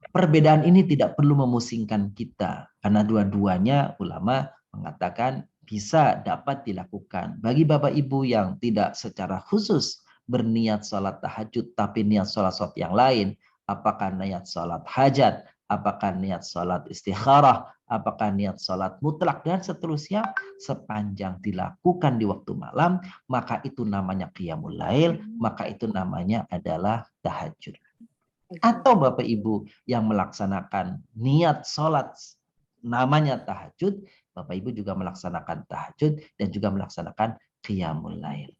perbedaan ini tidak perlu memusingkan kita, karena dua-duanya ulama mengatakan bisa dapat dilakukan. Bagi Bapak Ibu yang tidak secara khusus berniat sholat tahajud, tapi niat sholat yang lain, apakah niat sholat hajat, apakah niat sholat istikharah, apakah niat sholat mutlak, dan seterusnya, sepanjang dilakukan di waktu malam, maka itu namanya qiyamul lail, maka itu namanya adalah tahajud. Atau Bapak Ibu yang melaksanakan niat sholat namanya tahajud, Bapak Ibu juga melaksanakan tahajud dan juga melaksanakan qiyamul lail.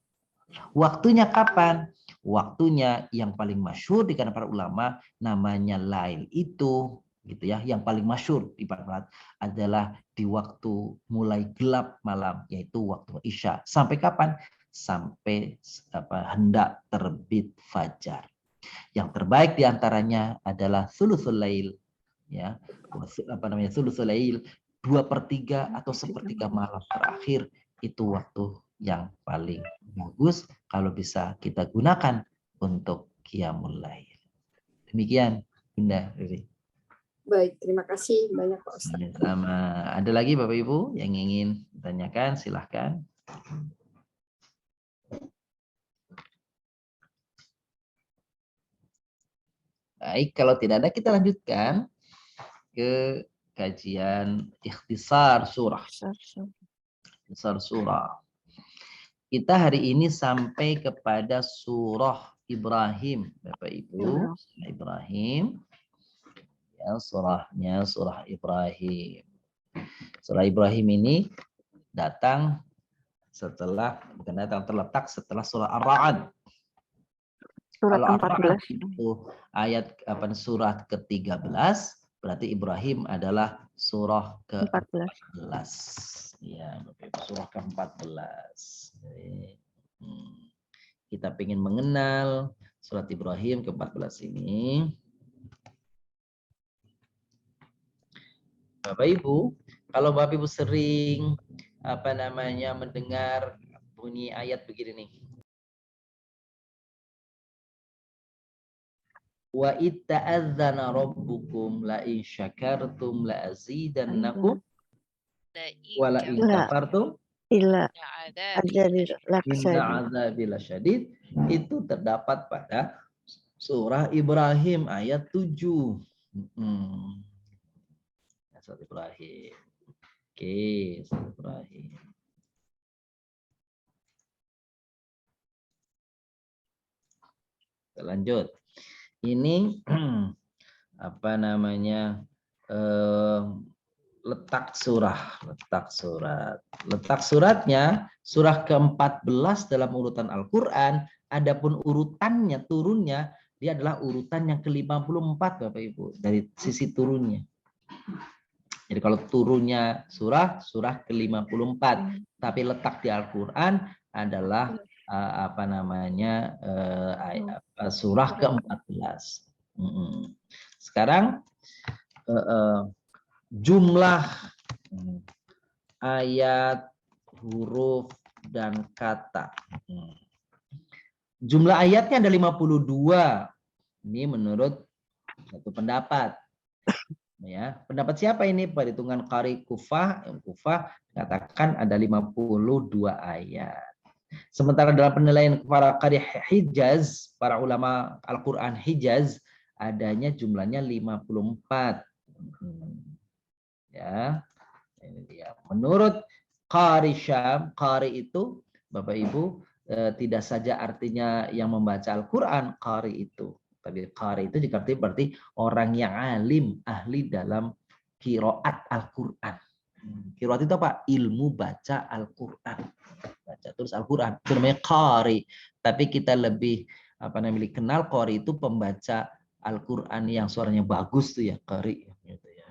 Waktunya kapan? Waktunya yang paling masyhur di kalangan para ulama namanya lail itu, gitu ya, yang paling masyhur di barat adalah di waktu mulai gelap malam, yaitu waktu Isya. Sampai kapan? Sampai hendak terbit fajar. Yang terbaik diantaranya adalah thuluthul lail, ya, thuluthul lail, 2/3 atau 1/3 malam terakhir, itu waktu yang paling bagus kalau bisa kita gunakan untuk qiyamul lail. Demikian Bunda Riri. Baik, terima kasih banyak Pak Ustadz. Sama. Ada lagi Bapak Ibu yang ingin tanyakan, silahkan. Baik, kalau tidak ada kita lanjutkan ke kajian ikhtisar surah. Ikhtisar surah. Kita hari ini sampai kepada surah Ibrahim, Bapak Ibu. Ibrahim. Ya, surahnya surah Ibrahim. Surah Ibrahim ini datang setelah, bukan datang, terletak setelah surah Ar-Ra'd. Surat Kalau 14 itu ayat surat ke-13, berarti Ibrahim adalah surah ke-14. Ya, surah ke-14. Kita ingin mengenal surat Ibrahim ke-14 ini. Bapak Ibu, kalau Bapak Ibu sering mendengar bunyi ayat begini nih. Wa itta'adzana rabbukum la in syakartum la azidannakum wa la in kafartum illa inna azabi lasyadid. Itu terdapat pada surah Ibrahim ayat 7. Surah Ibrahim. Oke, surah Ibrahim. Kita lanjut. Ini letak suratnya surah ke-14 dalam urutan Al-Qur'an. Adapun urutannya turunnya dia adalah urutan yang ke-54 Bapak Ibu dari sisi turunnya. Jadi kalau turunnya surah ke-54, tapi letak di Al-Qur'an adalah surah ke-14. Sekarang jumlah ayat, huruf, dan kata. Jumlah ayatnya ada 52. Ini menurut satu pendapat. Ya, pendapat siapa ini? Perhitungan Qari Kufah katakan ada 52 ayat. Sementara dalam penilaian para Qari Hijaz, para ulama Al-Qur'an Hijaz, adanya jumlahnya 54. Ya. Ini dia. Menurut Qari Syam, Qari itu Bapak Ibu tidak saja artinya yang membaca Al-Qur'an, Qari itu. Tapi qari itu diartikan berarti orang yang alim, ahli dalam qiraat Al-Qur'an. Qiraat itu apa? Ilmu baca Al-Qur'an. Baca terus Al-Qur'an. Itu namanya qari. Tapi kita lebih kenal qari itu pembaca Al-Qur'an yang suaranya bagus tuh ya, qari gitu ya.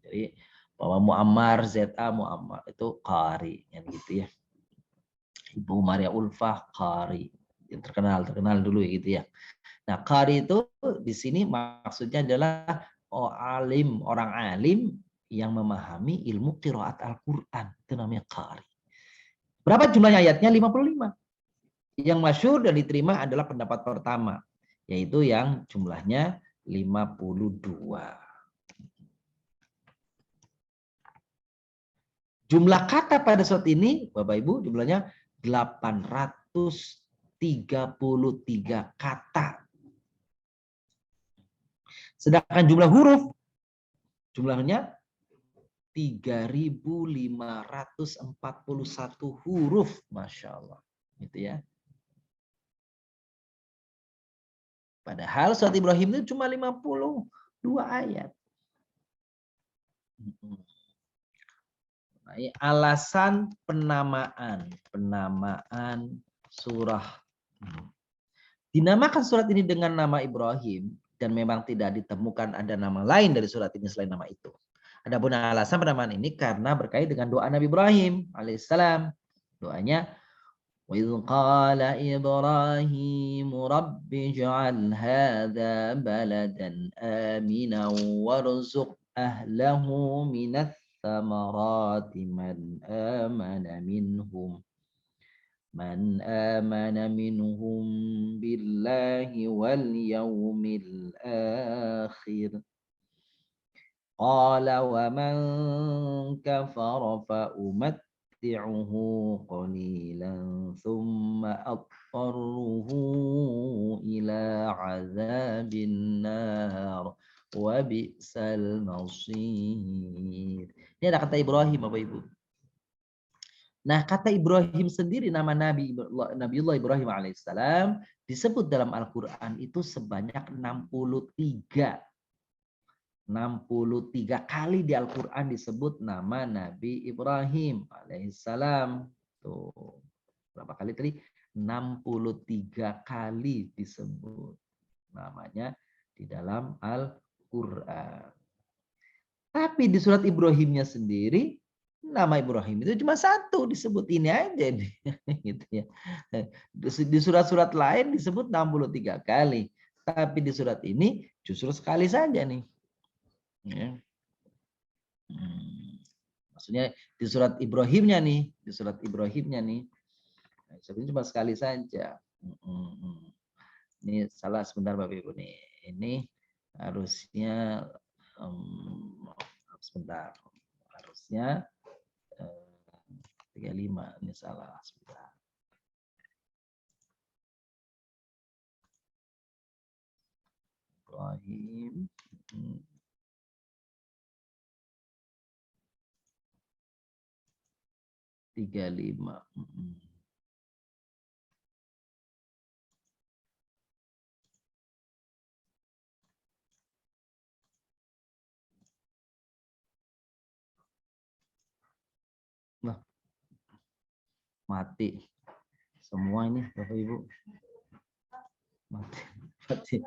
Jadi bahwa Muammar, ZA Muammar itu qari yang gitu ya. Ibu Maria Ulfah qari. Yang terkenal dulu gitu ya. Nah, qari itu di sini maksudnya adalah orang alim yang memahami ilmu qiraat Al-Qur'an. Itu namanya qari. Berapa jumlahnya ayatnya? 55. Yang masyhur dan diterima adalah pendapat pertama, yaitu yang jumlahnya 52. Jumlah kata pada surat ini, Bapak Ibu, jumlahnya 833 kata. Sedangkan jumlah huruf Jumlahnya 3.541 huruf, Masya Allah. Gitu ya. Padahal surat Ibrahim itu cuma 52 ayat. Nah, alasan penamaan surah. Dinamakan surat ini dengan nama Ibrahim dan memang tidak ditemukan ada nama lain dari surat ini selain nama itu. Adapun alasan penamaan ini karena berkait dengan doa Nabi Ibrahim alaihissalam. Doanya, wa idz qala Ibrahim rabbi ij'al hadza baladan aminan warzuq ahlahu minats tsamarati man amana minhum billahi wal yawmil akhir. Qala wa man kafara fa umatti'uhu qalilan thumma adtarruhu ila azabin nar wa bi'sal masir. Ini ada kata Ibrahim, Bapak Ibu. Nah, kata Ibrahim sendiri, nama Nabiullah Ibrahim alaihissalam disebut dalam Al-Quran itu sebanyak 63 kali di Al-Quran disebut nama Nabi Ibrahim alaihissalam. Tuh, berapa kali tadi? 63 kali disebut namanya di dalam Al-Quran. Tapi di surat Ibrahimnya sendiri, nama Ibrahim itu cuma satu disebut, ini aja nih. Gitu ya. Di surat-surat lain disebut 63 kali. Tapi di surat ini justru sekali saja nih. Ya. Maksudnya di surat Ibrahimnya nih, ini cuma sekali saja. Ini salah sebentar Bapak Ibu nih. Ini harusnya sebentar. Harusnya 35, ini salah sebentar. Ibrahim 35. Nah, mati semua ini Bapak Ibu. Mati.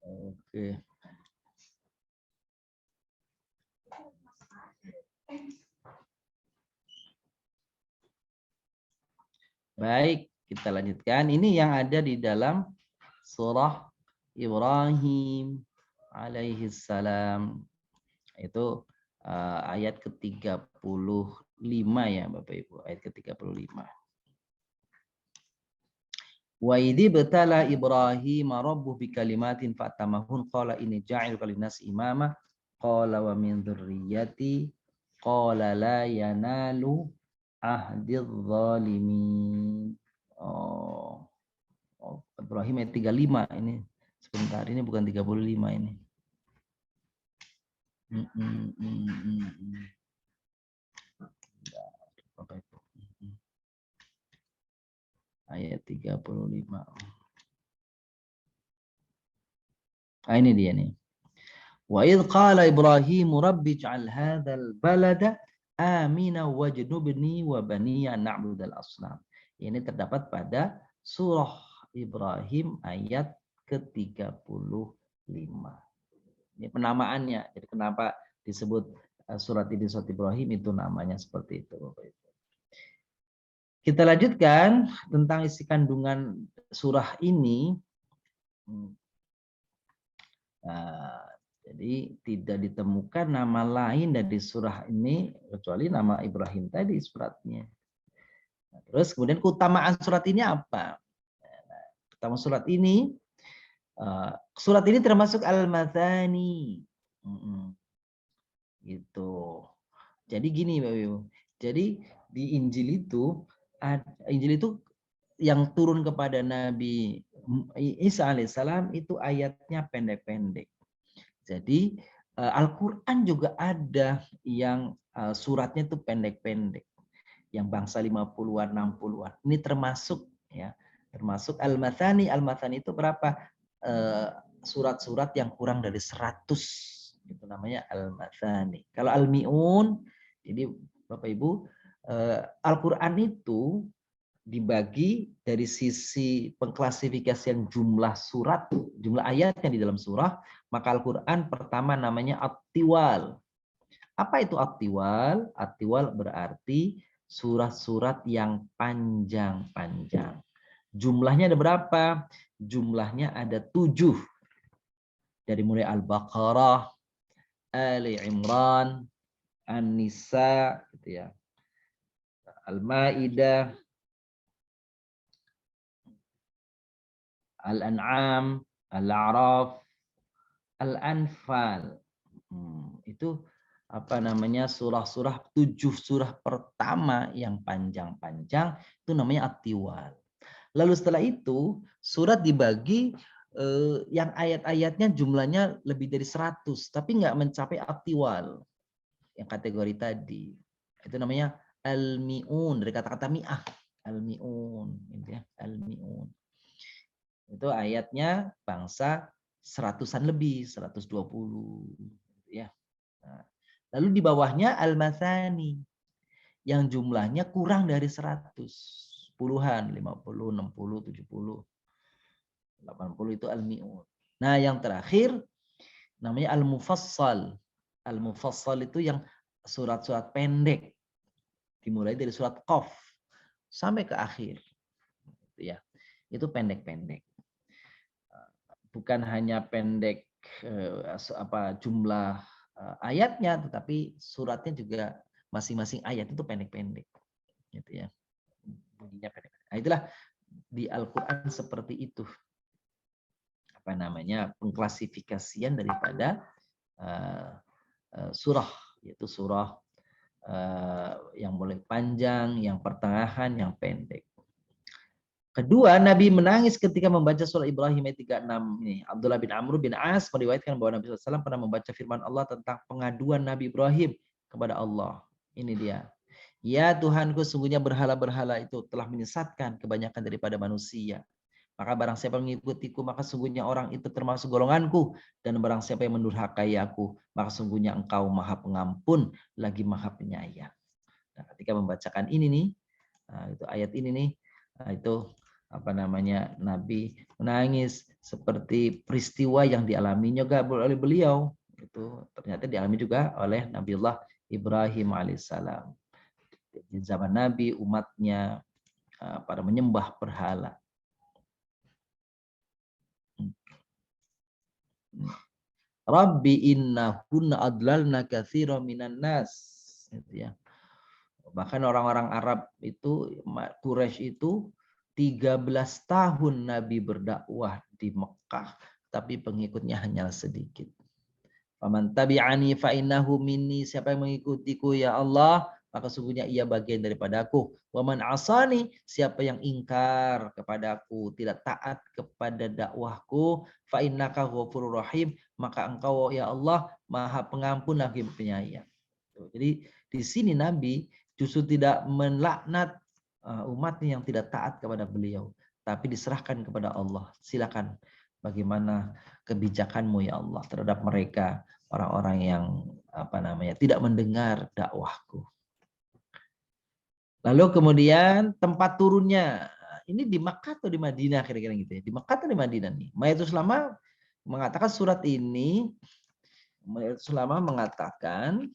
Oke. Baik, kita lanjutkan. Ini yang ada di dalam surah Ibrahim alaihissalam. Itu ayat ke-35 ya Bapak Ibu, ayat ke-35. Wa idzi batala Ibrahim rabbuhu bikalimatin fatamahun qala inni ja'iluka linnas imama qala wa min dzurriyyati qala la yanalu ahdidz zalimin. Ibrahim ayat 35 ini. Sebentar, ini bukan 35 ini. Ayat 35. Ini dia nih. Wa idz qala Ibrahim rabbi ij'al hadzal balada amina wajnubni wa baniya na'budal asnam. Ini terdapat pada surah Ibrahim ayat ke-35. Ini penamaannya. Jadi kenapa disebut surat ini surat Ibrahim, itu namanya seperti itu Bapak Ibu. Kita lanjutkan tentang isi kandungan surah ini. Nah, jadi tidak ditemukan nama lain dari surah ini kecuali nama Ibrahim tadi suratnya. Nah, terus kemudian keutamaan surat ini apa? Nah, keutamaan surat ini termasuk al-mathani. Gitu. Jadi gini Bapak Ibu. Jadi di Injil itu yang turun kepada Nabi Isa alaihissalam itu ayatnya pendek-pendek. Jadi Al-Quran juga ada yang suratnya itu pendek-pendek, yang bangsa 50-an, 60-an. Ini termasuk ya, termasuk Al-Mathani. Al-Mathani itu berapa? Surat-surat yang kurang dari 100. Itu namanya Al-Mathani. Kalau Al-Mi'un, jadi Bapak Ibu, Al-Quran itu dibagi dari sisi pengklasifikasian jumlah surat, jumlah ayat yang di dalam surah, maka Al-Quran pertama namanya At-Tiwal. Apa itu At-Tiwal? At-Tiwal berarti surat-surat yang panjang-panjang. Jumlahnya ada berapa? Jumlahnya ada 7. Dari mulai Al-Baqarah, Ali Imran, An-Nisa, gitu ya, Al-Maidah, Al-An'am, Al-A'raf, Al-Anfal. Itu apa namanya, surah-surah, 7 surah pertama yang panjang-panjang itu namanya At-Tiwal. Lalu setelah itu surat dibagi yang ayat-ayatnya jumlahnya lebih dari 100 tapi nggak mencapai At-Tiwal yang kategori tadi. Itu namanya Al-Mi'un, dari kata-kata mi'ah. Al-Mi'un, gitu ya, Al-Mi'un. Itu ayatnya bangsa 100-an lebih, 120 ya. Nah, lalu di bawahnya Al-Mathani yang jumlahnya kurang dari 100, puluhan, 50, 60, 70, 80 itu Al-Mi'un. Nah, yang terakhir namanya Al-Mufassal. Al-Mufassal itu yang surat-surat pendek, dimulai dari surat Qaf sampai ke akhir, ya. Itu pendek-pendek. Bukan hanya pendek jumlah ayatnya, tetapi suratnya juga masing-masing ayat itu pendek-pendek, gitu ya. Bunyinya pendek-pendek. Nah, itulah di Al-Quran seperti itu. Apa namanya, pengklasifikasian daripada surah, yaitu surah yang mulai panjang, yang pertengahan, yang pendek. Kedua, Nabi menangis ketika membaca surah Ibrahim ayat 36 ini. Abdullah bin Amr bin As meriwayatkan bahwa Nabi SAW pernah membaca firman Allah tentang pengaduan Nabi Ibrahim kepada Allah. Ini dia. Ya Tuhanku, sungguhnya berhala-berhala itu telah menyesatkan kebanyakan daripada manusia. Maka barang siapa mengikutiku, maka sungguhnya orang itu termasuk golonganku. Dan barang siapa yang mendurhakai aku, maka sungguhnya engkau maha pengampun, lagi maha penyayang. Nah, ketika membacakan ini nih, itu ayat ini nih, itu apa namanya, Nabi menangis seperti peristiwa yang dialaminya juga oleh beliau. Itu ternyata dialami juga oleh Nabiullah Ibrahim alaihissalam. Di zaman Nabi, umatnya pada menyembah berhala. Rabbi innahunna adlalna katsiran minan nas. Gitu ya. Bahkan orang-orang Arab itu, Quraisy itu 13 tahun Nabi berdakwah di Mekah, tapi pengikutnya hanya sedikit. Faman tabi'ani fa innahu minni, siapa yang mengikutiku ya Allah, maka sungguhnya ia bagian daripadaku. Waman asani, siapa yang ingkar kepadaku, tidak taat kepada dakwahku, fa innaka ghafurur rahim, maka engkau ya Allah maha pengampun lagi penyayang. Jadi di sini Nabi justru tidak melaknat umatnya yang tidak taat kepada beliau, tapi diserahkan kepada Allah. Silakan bagaimana kebijakanmu ya Allah terhadap mereka, orang-orang yang apa namanya tidak mendengar dakwahku. Lalu kemudian tempat turunnya, ini di Makkah atau di Madinah kira-kira gitu ya? Di Makkah atau di Madinah nih? Mayatus Ulama mengatakan surat ini, Mayatus Ulama mengatakan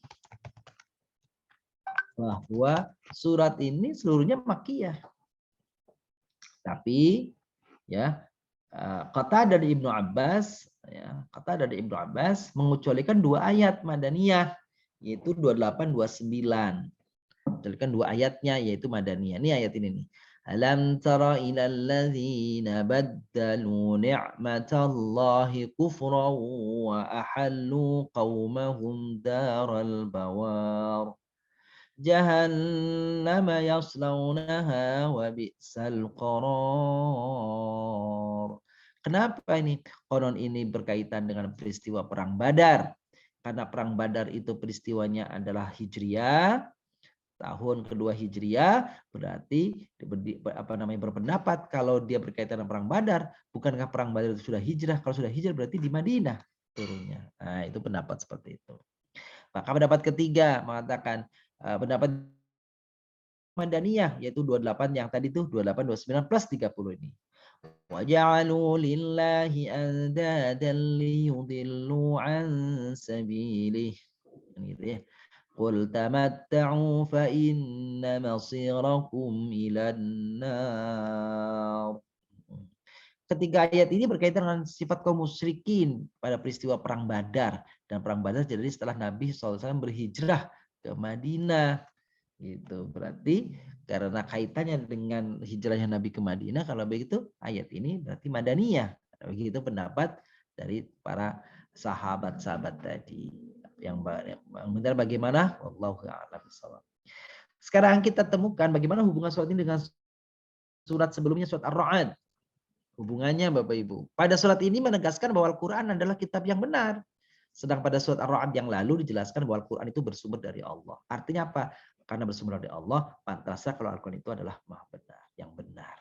bahwa surat ini seluruhnya Makkiyah. Tapi ya, kata dari Ibnu Abbas, ya, kata dari Ibnu Abbas mengecualikan 2 ayat Madaniyah, yaitu 28 29. Mengecualikan 2 ayatnya yaitu Madaniyah. Ini ayat ini nih. Alam tara ilal ladzina baddalu ni'matallahi kufran wa ahallu qaumahum daral bawar. Jahannam yaslaunaha wa bi'sal qarar. Kenapa ini? Konon ini berkaitan dengan peristiwa Perang Badar. Karena Perang Badar itu peristiwanya adalah Hijriah, tahun kedua Hijriah, berarti berpendapat kalau dia berkaitan dengan Perang Badar, bukankah Perang Badar itu sudah hijrah? Kalau sudah hijrah berarti di Madinah turunnya. Nah, itu pendapat seperti itu. Maka pendapat ketiga mengatakan pendapat Madaniyah, yaitu 28 yang tadi tuh 28, 29 plus 30 ini. وَجَعَلُوا لِلَّهِ أَنْدَادًا لِيُضِلُّوا عَنْ سَبِيلِهِ. Gitu ya. قُلْ تَمَتَّعُوا فَإِنَّ مَصِيرَكُمْ إِلَى النَّارِ. Ketiga ayat ini berkaitan dengan sifat kaum musyrikin pada peristiwa Perang Badar. Dan Perang Badar jadi setelah Nabi SAW berhijrah ke Madinah. Gitu. Berarti karena kaitannya dengan hijrahnya Nabi ke Madinah, kalau begitu ayat ini berarti Madaniyah. Begitu pendapat dari para sahabat-sahabat tadi. Yang benar bagaimana? Wallahu a'lam bishawab. Sekarang kita temukan bagaimana hubungan surat ini dengan surat sebelumnya, surat Ar-Ra'd. Hubungannya Bapak Ibu. Pada surat ini menegaskan bahwa Al-Quran adalah kitab yang benar. Sedang pada surat Ar-Ra'd yang lalu dijelaskan bahwa Al-Quran itu bersumber dari Allah. Artinya apa? Karena bersumber dari Allah, pantasnya kalau Al-Quran itu adalah maha benar, yang benar.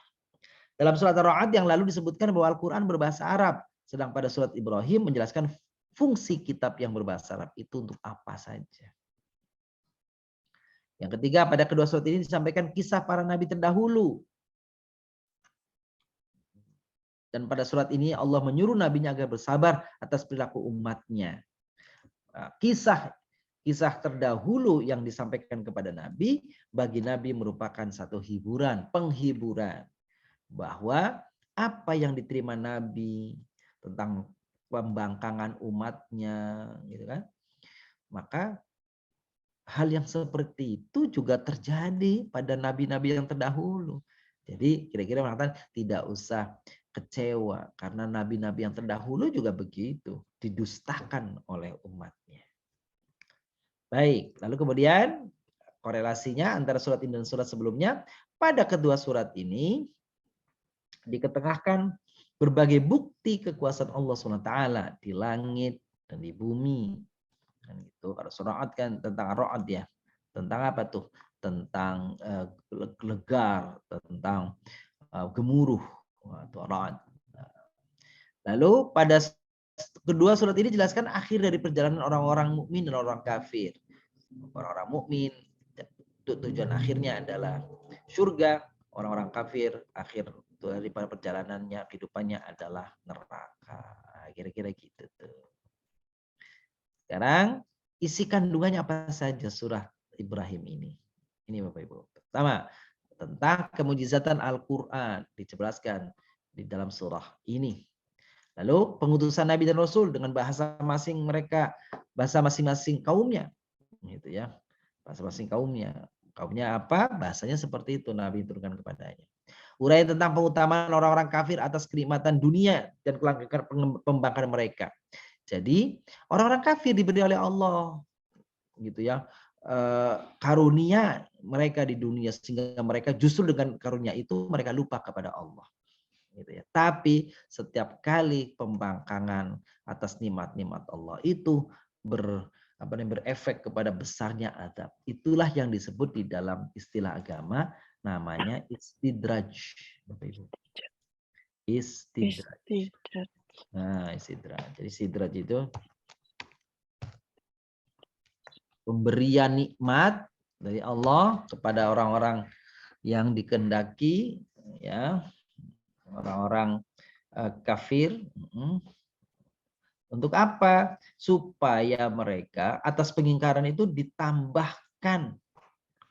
Dalam surat Ar-Ra'd yang lalu disebutkan bahwa Al-Quran berbahasa Arab. Sedang pada surat Ibrahim menjelaskan fungsi kitab yang berbahasa Arab itu untuk apa saja. Yang ketiga, pada kedua surat ini disampaikan kisah para nabi terdahulu. Dan pada surat ini Allah menyuruh nabinya agar bersabar atas perilaku umatnya. Kisah terdahulu yang disampaikan kepada Nabi, bagi Nabi merupakan satu hiburan, penghiburan. Bahwa apa yang diterima Nabi tentang pembangkangan umatnya, gitu kan? Maka hal yang seperti itu juga terjadi pada nabi-nabi yang terdahulu. Jadi kira-kira mengatakan tidak usah kecewa karena nabi-nabi yang terdahulu juga begitu, didustakan oleh umatnya. Baik, lalu kemudian korelasinya antara surat ini dan surat sebelumnya, pada kedua surat ini diketengahkan berbagai bukti kekuasaan Allah SWT di langit dan di bumi. Dan gitu. Kalau surat kan tentang Ar-Ra'd ya, tentang apa tuh? Tentang gelegar, tentang gemuruh atau Ar-Ra'd. Lalu pada kedua surat ini jelaskan akhir dari perjalanan orang-orang mukmin dan orang kafir. Orang-orang mukmin tujuan akhirnya adalah surga, orang-orang kafir akhir dari perjalanannya kehidupannya adalah neraka. Kira-kira gitu tuh. Sekarang isi kandungannya apa saja surah Ibrahim ini? Ini Bapak Ibu. Pertama, tentang kemujizatan Al-Quran dijelaskan di dalam surah ini. Lalu pengutusan Nabi dan Rasul dengan bahasa masing-masing kaumnya, gitu ya, bahasa masing kaumnya. Kaumnya apa? Bahasanya seperti itu Nabi turunkan kepadanya. Uraian tentang pengutamaan orang-orang kafir atas kenikmatan dunia dan kelangkaan pembangkangan mereka. Jadi orang-orang kafir diberi oleh Allah, gitu ya, karunia mereka di dunia sehingga mereka justru dengan karunia itu mereka lupa kepada Allah. Gitu ya. Tapi setiap kali pembangkangan atas nikmat-nikmat Allah itu berefek kepada besarnya azab. Itulah yang disebut di dalam istilah agama namanya istidraj. Bapak Ibu. Istidraj. Nah, istidraj. Jadi istidraj itu pemberian nikmat dari Allah kepada orang-orang yang dikehendaki, ya, orang-orang kafir. Untuk apa? Supaya mereka atas pengingkaran itu ditambahkan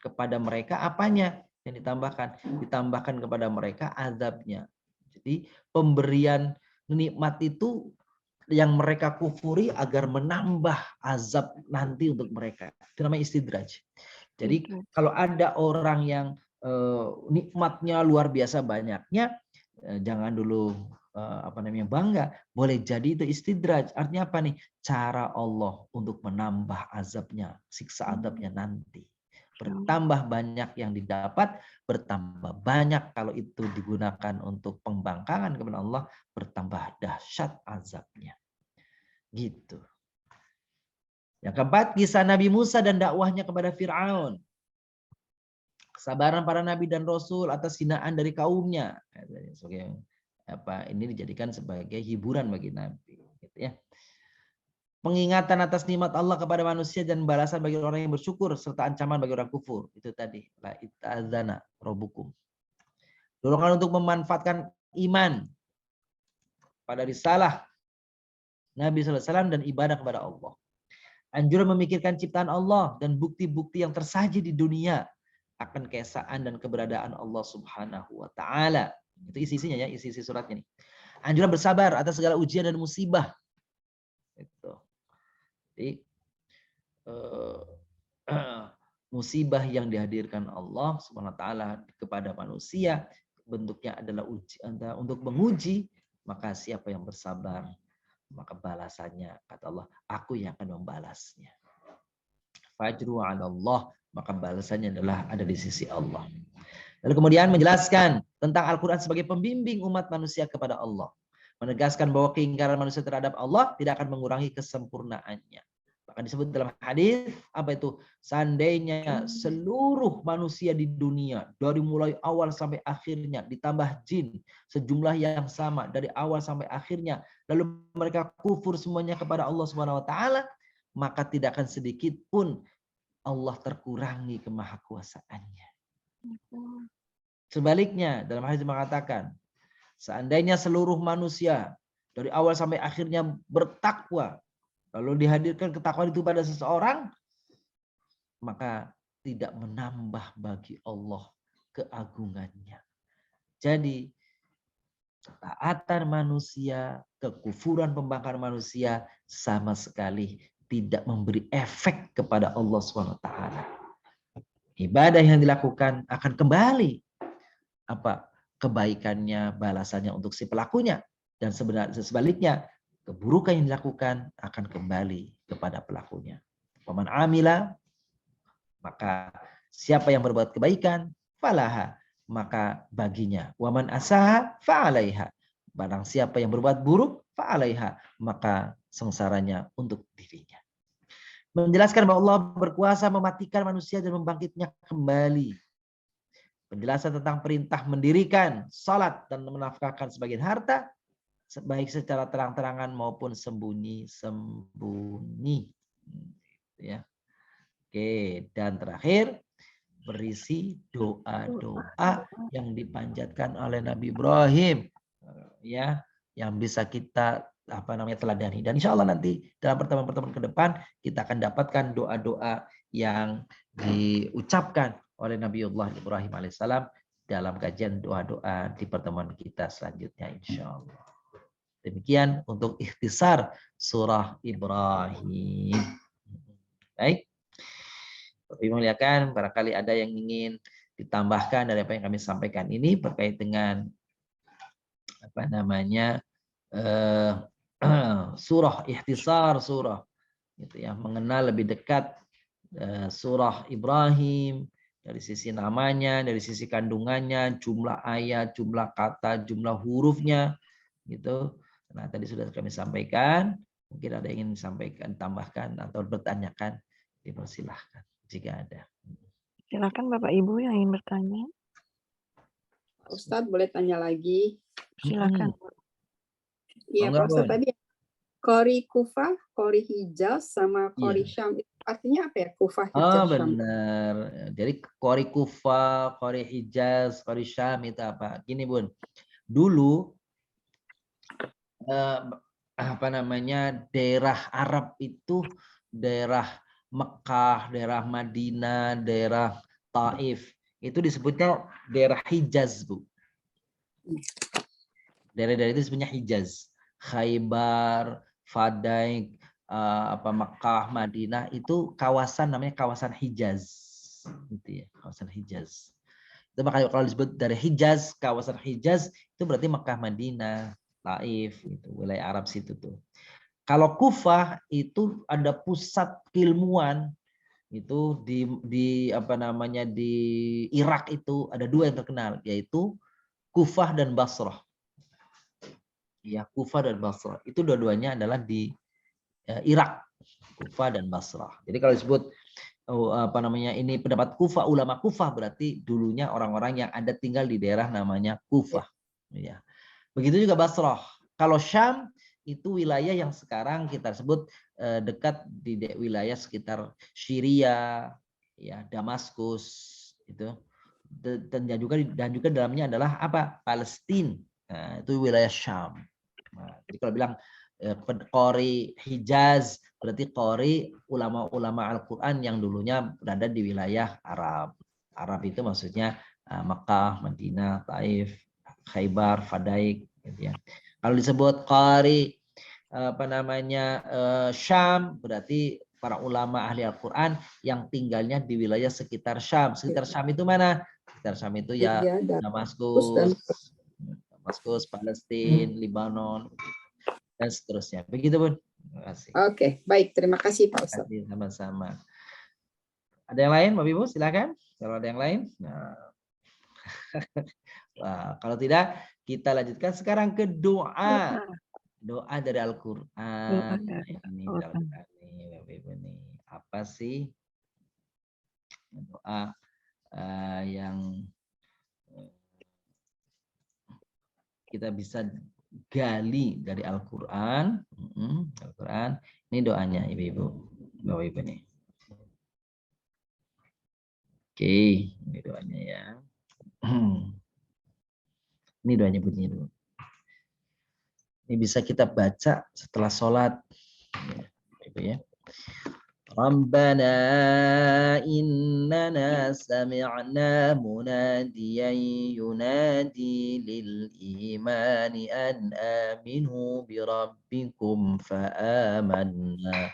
kepada mereka apanya? Yang ditambahkan? Ditambahkan kepada mereka azabnya. Jadi pemberian nikmat itu yang mereka kufuri agar menambah azab nanti untuk mereka. Itu namanya istidraj. Jadi kalau ada orang yang nikmatnya luar biasa banyaknya, jangan dulu bangga. Boleh jadi itu istidraj. Artinya apa nih? Cara Allah untuk menambah azabnya, siksa azabnya nanti. Bertambah banyak yang didapat, bertambah banyak kalau itu digunakan untuk pembangkangan kepada Allah, bertambah dahsyat azabnya. Gitu. Yang keempat, kisah Nabi Musa dan dakwahnya kepada Fir'aun. Kesabaran para nabi dan rasul atas hinaan dari kaumnya. Ini dijadikan sebagai hiburan bagi nabi. Gitu ya. Pengingatan atas nikmat Allah kepada manusia dan balasan bagi orang yang bersyukur serta ancaman bagi orang kufur. Itu tadi, la ita'adzana rabbukum. Dorongan untuk memanfaatkan iman pada risalah Nabi SAW dan ibadah kepada Allah. Anjuran memikirkan ciptaan Allah dan bukti-bukti yang tersaji di dunia akan keesaan dan keberadaan Allah Subhanahu wa taala. Itu isi-isinya ya, isi-isi suratnya nih. Anjuran bersabar atas segala ujian dan musibah. Itu. Jadi musibah yang dihadirkan Allah Subhanahu wa taala kepada manusia bentuknya adalah untuk menguji, maka siapa yang bersabar maka balasannya kata Allah, aku yang akan membalasnya. Fajru 'ala Allah, maka balasannya adalah ada di sisi Allah. Lalu kemudian menjelaskan tentang Al-Quran sebagai pembimbing umat manusia kepada Allah. Menegaskan bahwa keingkaran manusia terhadap Allah tidak akan mengurangi kesempurnaannya. Bahkan disebut dalam hadis apa itu? Seandainya seluruh manusia di dunia dari mulai awal sampai akhirnya ditambah jin sejumlah yang sama dari awal sampai akhirnya, lalu mereka kufur semuanya kepada Allah Subhanahu wa taala, maka tidak akan sedikit pun Allah terkurangi kemahakuasaannya. Sebaliknya dalam hadis mengatakan, seandainya seluruh manusia dari awal sampai akhirnya bertakwa, lalu dihadirkan ketakwaan itu pada seseorang, maka tidak menambah bagi Allah keagungannya. Jadi ketaatan manusia, kekufuran pembangkangan manusia sama sekali tidak memberi efek kepada Allah SWT. Ibadah yang dilakukan akan kembali kebaikannya, balasannya untuk si pelakunya, dan sebaliknya keburukan yang dilakukan akan kembali kepada pelakunya. Waman amila, maka siapa yang berbuat kebaikan, falaha, maka baginya. Waman asaha, fa'alaiha. Barang siapa yang berbuat buruk, fa'alaiha, maka sengsaranya untuk dirinya. Menjelaskan bahwa Allah berkuasa mematikan manusia dan membangkitnya kembali. Penjelasan tentang perintah mendirikan salat dan menafkahkan sebagian harta, baik secara terang-terangan maupun sembunyi-sembunyi. Ya. Oke, dan terakhir berisi doa-doa yang dipanjatkan oleh Nabi Ibrahim, ya, yang bisa kita teladani. Dan insya Allah nanti dalam pertemuan-pertemuan ke depan kita akan dapatkan doa-doa yang diucapkan oleh Nabiullah Ibrahim alaihissalam dalam kajian doa-doa di pertemuan kita selanjutnya insya Allah. Demikian untuk ikhtisar surah Ibrahim. Baik. Tapi muliakan, barangkali ada yang ingin ditambahkan dari apa yang kami sampaikan ini terkait dengan surah, ikhtisar surah, gitu ya, mengenal lebih dekat surah Ibrahim dari sisi namanya, dari sisi kandungannya, jumlah ayat, jumlah kata, jumlah hurufnya, gitu. Nah, tadi sudah kami sampaikan. Mungkin ada yang ingin disampaikan, tambahkan atau bertanyakan, dipersilahkan jika ada. Silakan Bapak Ibu yang ingin bertanya. Ustadz boleh tanya lagi? Silakan. Iya, Pak Ustadz, tadi Qori Kufah, Qori Hijaz, sama Qori Syam. Artinya apa ya? Kufah, Hijaz, Syam. Benar. Jadi Qori Kufah, Qori Hijaz, Qori Syam itu apa? Gini Bun, dulu daerah Arab itu daerah Mekah, daerah Madinah, daerah Taif, itu disebutnya daerah Hijaz, Bu. Daerah-daerah itu disebutnya Hijaz. Khaybar, Fadaik, Mekah, Madinah, itu kawasan namanya kawasan Hijaz. Gitu ya, kawasan Hijaz. Itu makanya kalau disebut dari Hijaz, kawasan Hijaz itu berarti Mekah, Madinah, Taif, itu wilayah Arab situ tuh. Kalau Kufah itu ada pusat keilmuan itu di apa namanya di Irak itu ada dua yang terkenal, yaitu Kufah dan Basrah. Ya, Kufah dan Basrah. Itu dua-duanya adalah di Irak, Kufah dan Basrah. Jadi kalau disebut apa namanya ini pendapat Kufah, ulama Kufah berarti dulunya orang-orang yang ada tinggal di daerah namanya Kufah. Ya. Begitu juga Basrah. Kalau Syam itu wilayah yang sekarang kita sebut dekat di wilayah sekitar Syria, ya Damaskus itu. Dan juga dalamnya adalah apa? Palestina. Nah, itu wilayah Syam. Nah, jadi kalau bilang Qori Hijaz berarti Qori ulama-ulama Al-Quran yang dulunya berada di wilayah Arab. Arab itu maksudnya Mekah, Madinah, Taif, Khaybar, Fadaik, gitu ya. Kalau disebut Qari apa namanya Syam berarti para ulama ahli Al-Quran yang tinggalnya di wilayah sekitar Syam. Sekitar Syam itu mana? Sekitar Syam itu ya Damaskus, Palestina, Lebanon, dan seterusnya. Begitu Bun. Terima kasih. Oke, baik. Terima kasih Pak Ustadz. Terima kasih sama-sama. Ada yang lain, Bapak Ibu? Silakan. Kalau ada yang lain. Nah. Wah, kalau tidak, kita lanjutkan sekarang ke doa. Doa dari Al-Quran. Ini Bapak Ibu nih. Apa sih doa yang kita bisa gali dari Al-Quran? Al-Quran. Ini doanya Ibu-Ibu. Bapak Ibu nih. Oke, ini doanya ya. Ini doanya bunyinya dulu. Ini bisa kita baca setelah sholat. Ya. Rabbana innana sami'na munadiyan yunadi lil imani an aminu bi rabbikum fa amanna.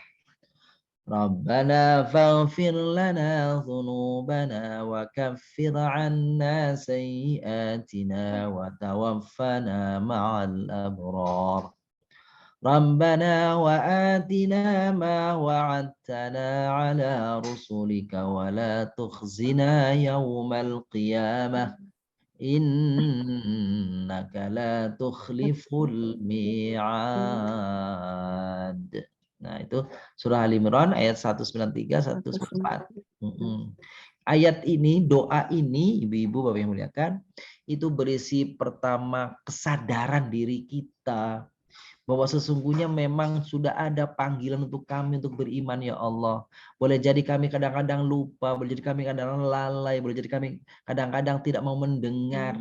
Rabbana faghfir lana dhunubana wa kaffir 'anna sayyi'atina wa tawaffana ma'al abrar. Rabbana wa atina ma wa'adtana 'ala rusulika wa la tukhzina yawmal qiyamah innaka la tukhliful mi'ad. Nah, itu surah Al Imran ayat 193 194. Ayat ini, doa ini, ibu-ibu Bapak yang muliakan, itu berisi pertama kesadaran diri kita bahwa sesungguhnya memang sudah ada panggilan untuk kami untuk beriman ya Allah. Boleh jadi kami kadang-kadang lupa, boleh jadi kami kadang-kadang lalai, boleh jadi kami kadang-kadang tidak mau mendengar.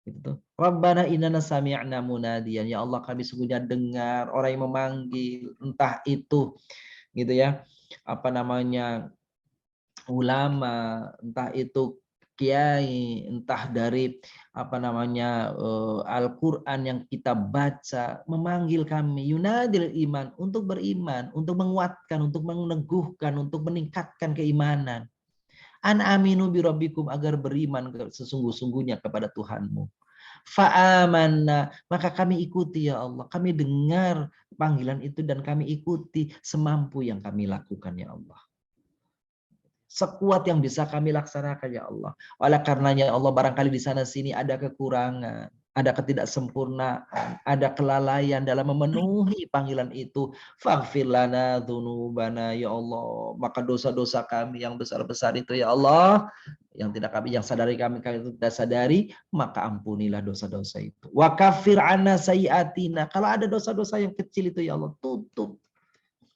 Gitu. Rabbana innana sami'na munadiyan, ya Allah kami sungguhnya dengar orang yang memanggil, entah itu gitu ya apa namanya ulama, entah itu kiai, entah dari apa namanya Al-Quran yang kita baca memanggil kami yunadil iman, untuk beriman, untuk menguatkan, untuk meneguhkan, untuk meningkatkan keimanan. An aminu bi rabbikum, agar beriman sesungguh-sungguhnya kepada Tuhanmu. Fa'amanna, maka kami ikuti ya Allah. Kami dengar panggilan itu dan kami ikuti semampu yang kami lakukan ya Allah. Sekuat yang bisa kami laksanakan ya Allah. Oleh karenanya ya Allah, barangkali di sana sini ada kekurangan, ada ketidaksempurnaan, ada kelalaian dalam memenuhi panggilan itu. Faghfir lana dzunubana ya Allah. Maka dosa-dosa kami yang besar-besar itu ya Allah, yang tidak kami, yang sadari kami itu tidak sadari, maka ampunilah dosa-dosa itu. Wa kaffir 'anna sayyi'atina. Kalau ada dosa-dosa yang kecil itu ya Allah, tutup.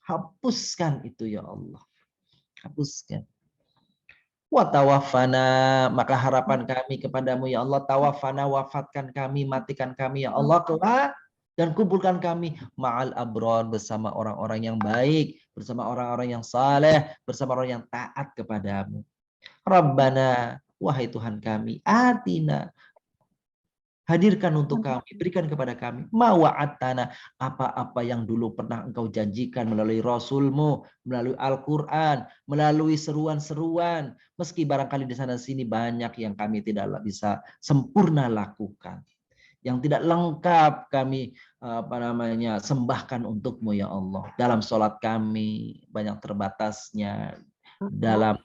Hapuskan itu ya Allah. Hapuskan. Wa tawaffana, maka harapan kami kepadamu ya Allah, tawaffana, wafatkan kami, matikan kami ya Allah kelak, dan kumpulkan kami ma'al abrar, bersama orang-orang yang baik, bersama orang-orang yang saleh, bersama orang yang taat kepadamu. Rabbana, wahai Tuhan kami, atina, hadirkan untuk kami, berikan kepada kami ma wa'adtana, apa-apa yang dulu pernah engkau janjikan melalui Rasulmu, melalui Al-Quran, melalui seruan-seruan, meski barangkali di sana sini banyak yang kami tidak bisa sempurna lakukan, yang tidak lengkap kami sembahkan untukmu ya Allah. Dalam sholat kami banyak terbatasnya, dalam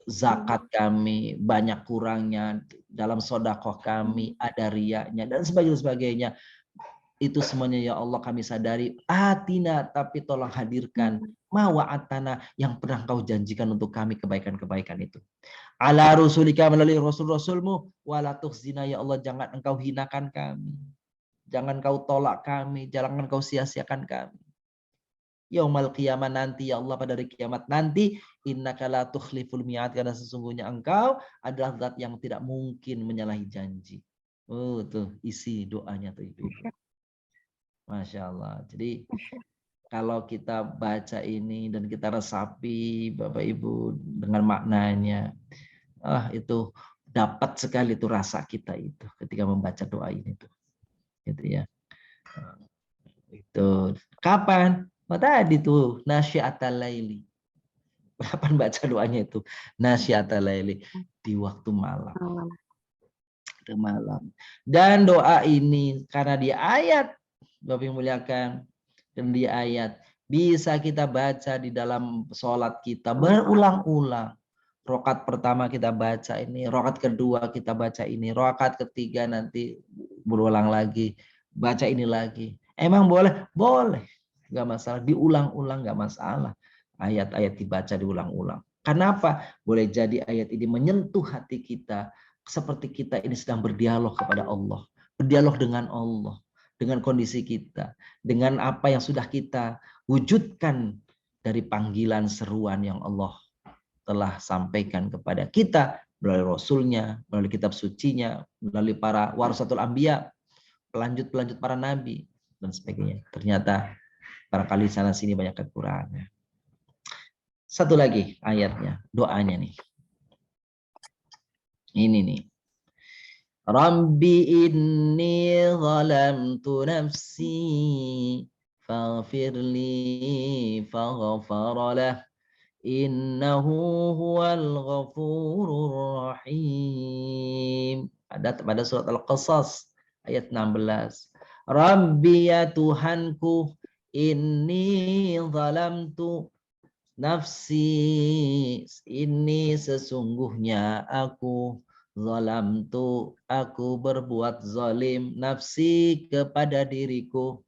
zakat kami banyak kurangnya, dalam sedekah kami ada riyanya dan sebagainya. Itu semuanya ya Allah kami sadari. Atina, tapi tolong hadirkan ma wa'atana, yang pernah Kau janjikan untuk kami kebaikan-kebaikan itu. Ala rusulika, melalui rasul-rasulmu, wala tukhzina ya Allah, jangan Engkau hinakan kami. Jangan Kau tolak kami, jangan Kau sia-siakan kami. Yaumal qiyamah nanti ya Allah, pada hari kiamat nanti, innaka la tukhliful mi'ad, karena sesungguhnya Engkau adalah zat yang tidak mungkin menyalahi janji. Oh, tuh isi doanya tuh Ibu-ibu. Masya Allah. Jadi kalau kita baca ini dan kita resapi Bapak Ibu dengan maknanya, itu dapat sekali tuh rasa kita itu ketika membaca doa ini tuh. Gitu ya. Itu kapan? Tadi tuh nasyiatal laili. Kapan baca doanya itu? Nasyiatal laili, di waktu malam. Malam. Dan doa ini karena di ayat Bapak yang muliakan, dan di ayat bisa kita baca di dalam sholat kita berulang-ulang. Rakaat pertama kita baca ini, rakaat kedua kita baca ini, rakaat ketiga nanti berulang lagi, baca ini lagi. Emang boleh? Boleh. Nggak masalah, diulang-ulang nggak masalah. Ayat-ayat dibaca diulang-ulang. Kenapa? Boleh jadi ayat ini menyentuh hati kita, seperti kita ini sedang berdialog kepada Allah, berdialog dengan Allah, dengan kondisi kita, dengan apa yang sudah kita wujudkan dari panggilan seruan yang Allah telah sampaikan kepada kita melalui Rasulnya, melalui kitab sucinya, melalui para warasatul anbiya, pelanjut-pelanjut para nabi, dan sebagainya. Ternyata barangkali sana sini banyak kekurangan. Satu lagi ayatnya, doanya nih. Ini nih. Rabbi inni zalamtu nafsi faghfirli faghfaralah innahu huwal ghafurur rahim. Ada pada surat Al-Qasas ayat 16. Rabbi ya Tuhanku, inni zalamtu nafsi, ini sesungguhnya aku, zalamtu, aku berbuat zalim, nafsi, kepada diriku.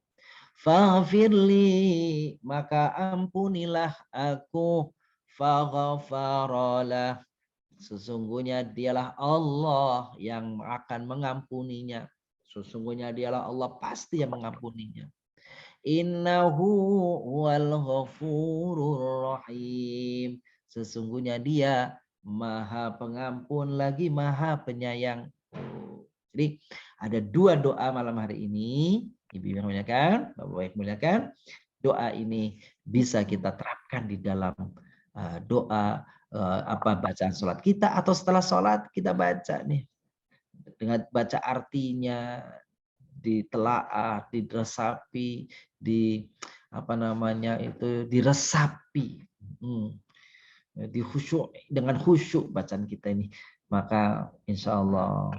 Faghfirli, maka ampunilah aku. Faghfaralah, sesungguhnya dialah Allah yang akan mengampuninya. Sesungguhnya dialah Allah pasti yang mengampuninya. Innahu wal ghafurur rahim, sesungguhnya dia maha pengampun lagi maha penyayang. Jadi ada dua doa malam hari ini, Ibu yang muliakan, Bapak yang muliakan. Doa ini bisa kita terapkan di dalam doa bacaan sholat kita, atau setelah sholat kita baca nih, dengan baca artinya, ditelaah, diresapi, diresapi, dengan khusyuk bacaan kita ini, maka insya Allah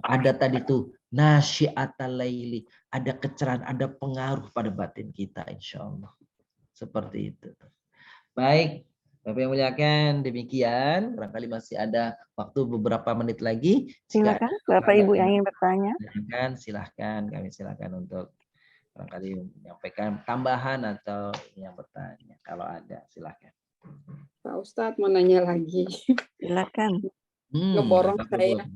ada tadi tuh nasyiatal laili, ada kecerahan, ada pengaruh pada batin kita, insya Allah. Seperti itu. Baik, Bapak yang muliakan, demikian. Barangkali masih ada waktu beberapa menit lagi. Silakan, Bapak Ibu yang ingin bertanya. Silahkan, kami silakan untuk barangkali menyampaikan tambahan atau yang bertanya. Kalau ada, silakan. Pak Ustadz mau nanya lagi. Silakan. Ngeborong saya.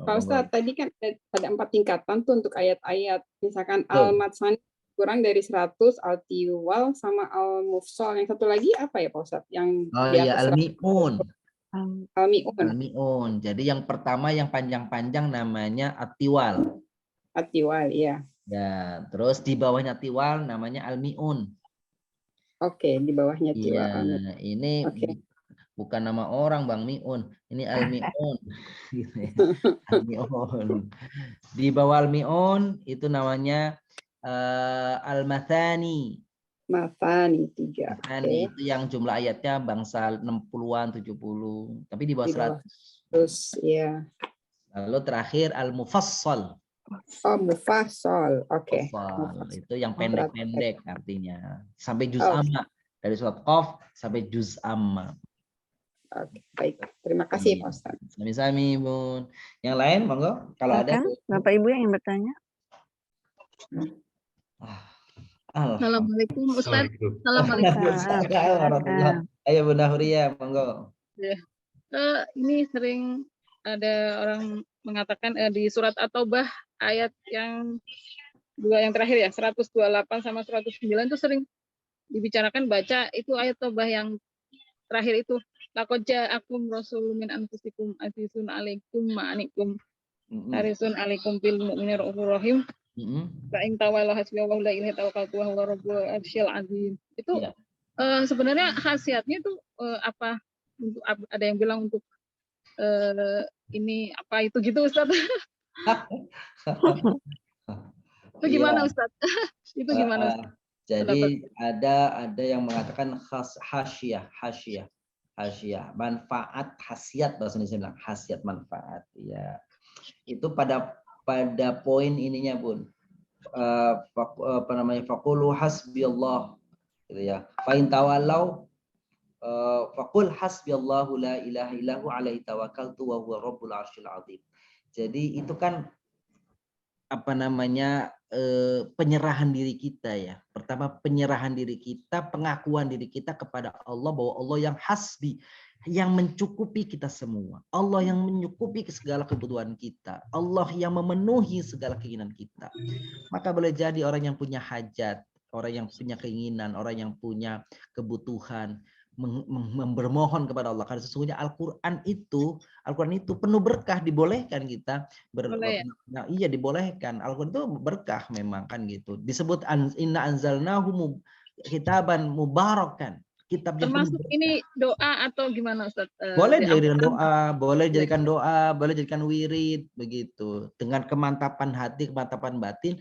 Pak Ustadz, tadi kan ada 4 tingkatan tuh untuk ayat-ayat. Misalkan Al-Matsani kurang dari 100, Al-Tiwal sama Al-Mufsal. Yang satu lagi apa ya Pak Ustadz? Yang Al-Mi'un. Al-Mi'un. Jadi yang pertama yang panjang-panjang namanya At-Tiwal. At-Tiwal, iya. Ya, terus di bawahnya Tiwal namanya Al-Mi'un. Oke, di bawahnya Tiwal. Iya, ini bukan nama orang Bang Mi'un, ini Al-Mi'un. Al-Mi'un. Di bawah Al-Mi'un itu namanya Al-Mathani. Mathani 3. Mathani itu yang jumlah ayatnya bangsa 60-an, 70, tapi di bawah 100. Ya. Lalu terakhir Al-Mufassal. Oh, Mufassal. Oke. Itu yang pendek-pendek artinya. Sampai juz amma. dari surat Qaf sampai juz amma. Oke, baik. Terima kasih Pak Ustadz. Sami-sami, Bun. Yang lain, monggo. Kalau ada. Silakan, Bapak Ibu yang bertanya. Assalamualaikum Ustadz. Assalamualaikum. Waalaikumsalam. Ayo Bunda Huria, monggo. Ya. Ini sering ada orang mengatakan di surat At-Taubah ayat yang yang terakhir ya, 128 sama 109 itu sering dibicarakan baca itu ayat Taubah yang terakhir itu. Laqad ja'akum rasulun min anfusikum azizun 'alaikum ma anikum harisun 'alaikum bil mu'minina raufur rahim. Fa in tawallaw hasbiyallahu la ilaha illa huwa huwa rabbul arsyil azim. Itu sebenarnya khasiatnya itu apa? Untuk ada yang bilang untuk ini apa itu gitu Ustaz? Itu gimana Ustaz? Itu gimana Ustaz? Jadi ada yang mengatakan hasyah, manfaat, khasiat bahasa Indonesia bilang khasiat manfaat. Ya, itu pada poin ininya Bun. Apa namanya? Faqulu hasbiyallah, gitu ya. Fa in tawallaw faqul hasbiyallahu la ilaha illahu alaihi tawakkaltu wa huwa rabbul arsyil azim. Jadi itu kan apa namanya penyerahan diri kita ya. Pertama penyerahan diri kita, pengakuan diri kita kepada Allah bahwa Allah yang hasbi, yang mencukupi kita semua. Allah yang mencukupi segala kebutuhan kita. Allah yang memenuhi segala keinginan kita. Maka boleh jadi orang yang punya hajat, orang yang punya keinginan, orang yang punya kebutuhan bermohon kepada Allah, karena sesungguhnya Al-Quran itu penuh berkah, dibolehkan kita iya dibolehkan. Al-Quran itu berkah memang kan gitu, disebut inna anzalnahu kitaban mubarakan, kitab yang termasuk ini doa atau gimana Ustaz? Boleh jadikan doa, boleh jadikan doa, boleh jadikan wirid begitu, dengan kemantapan hati, kemantapan batin,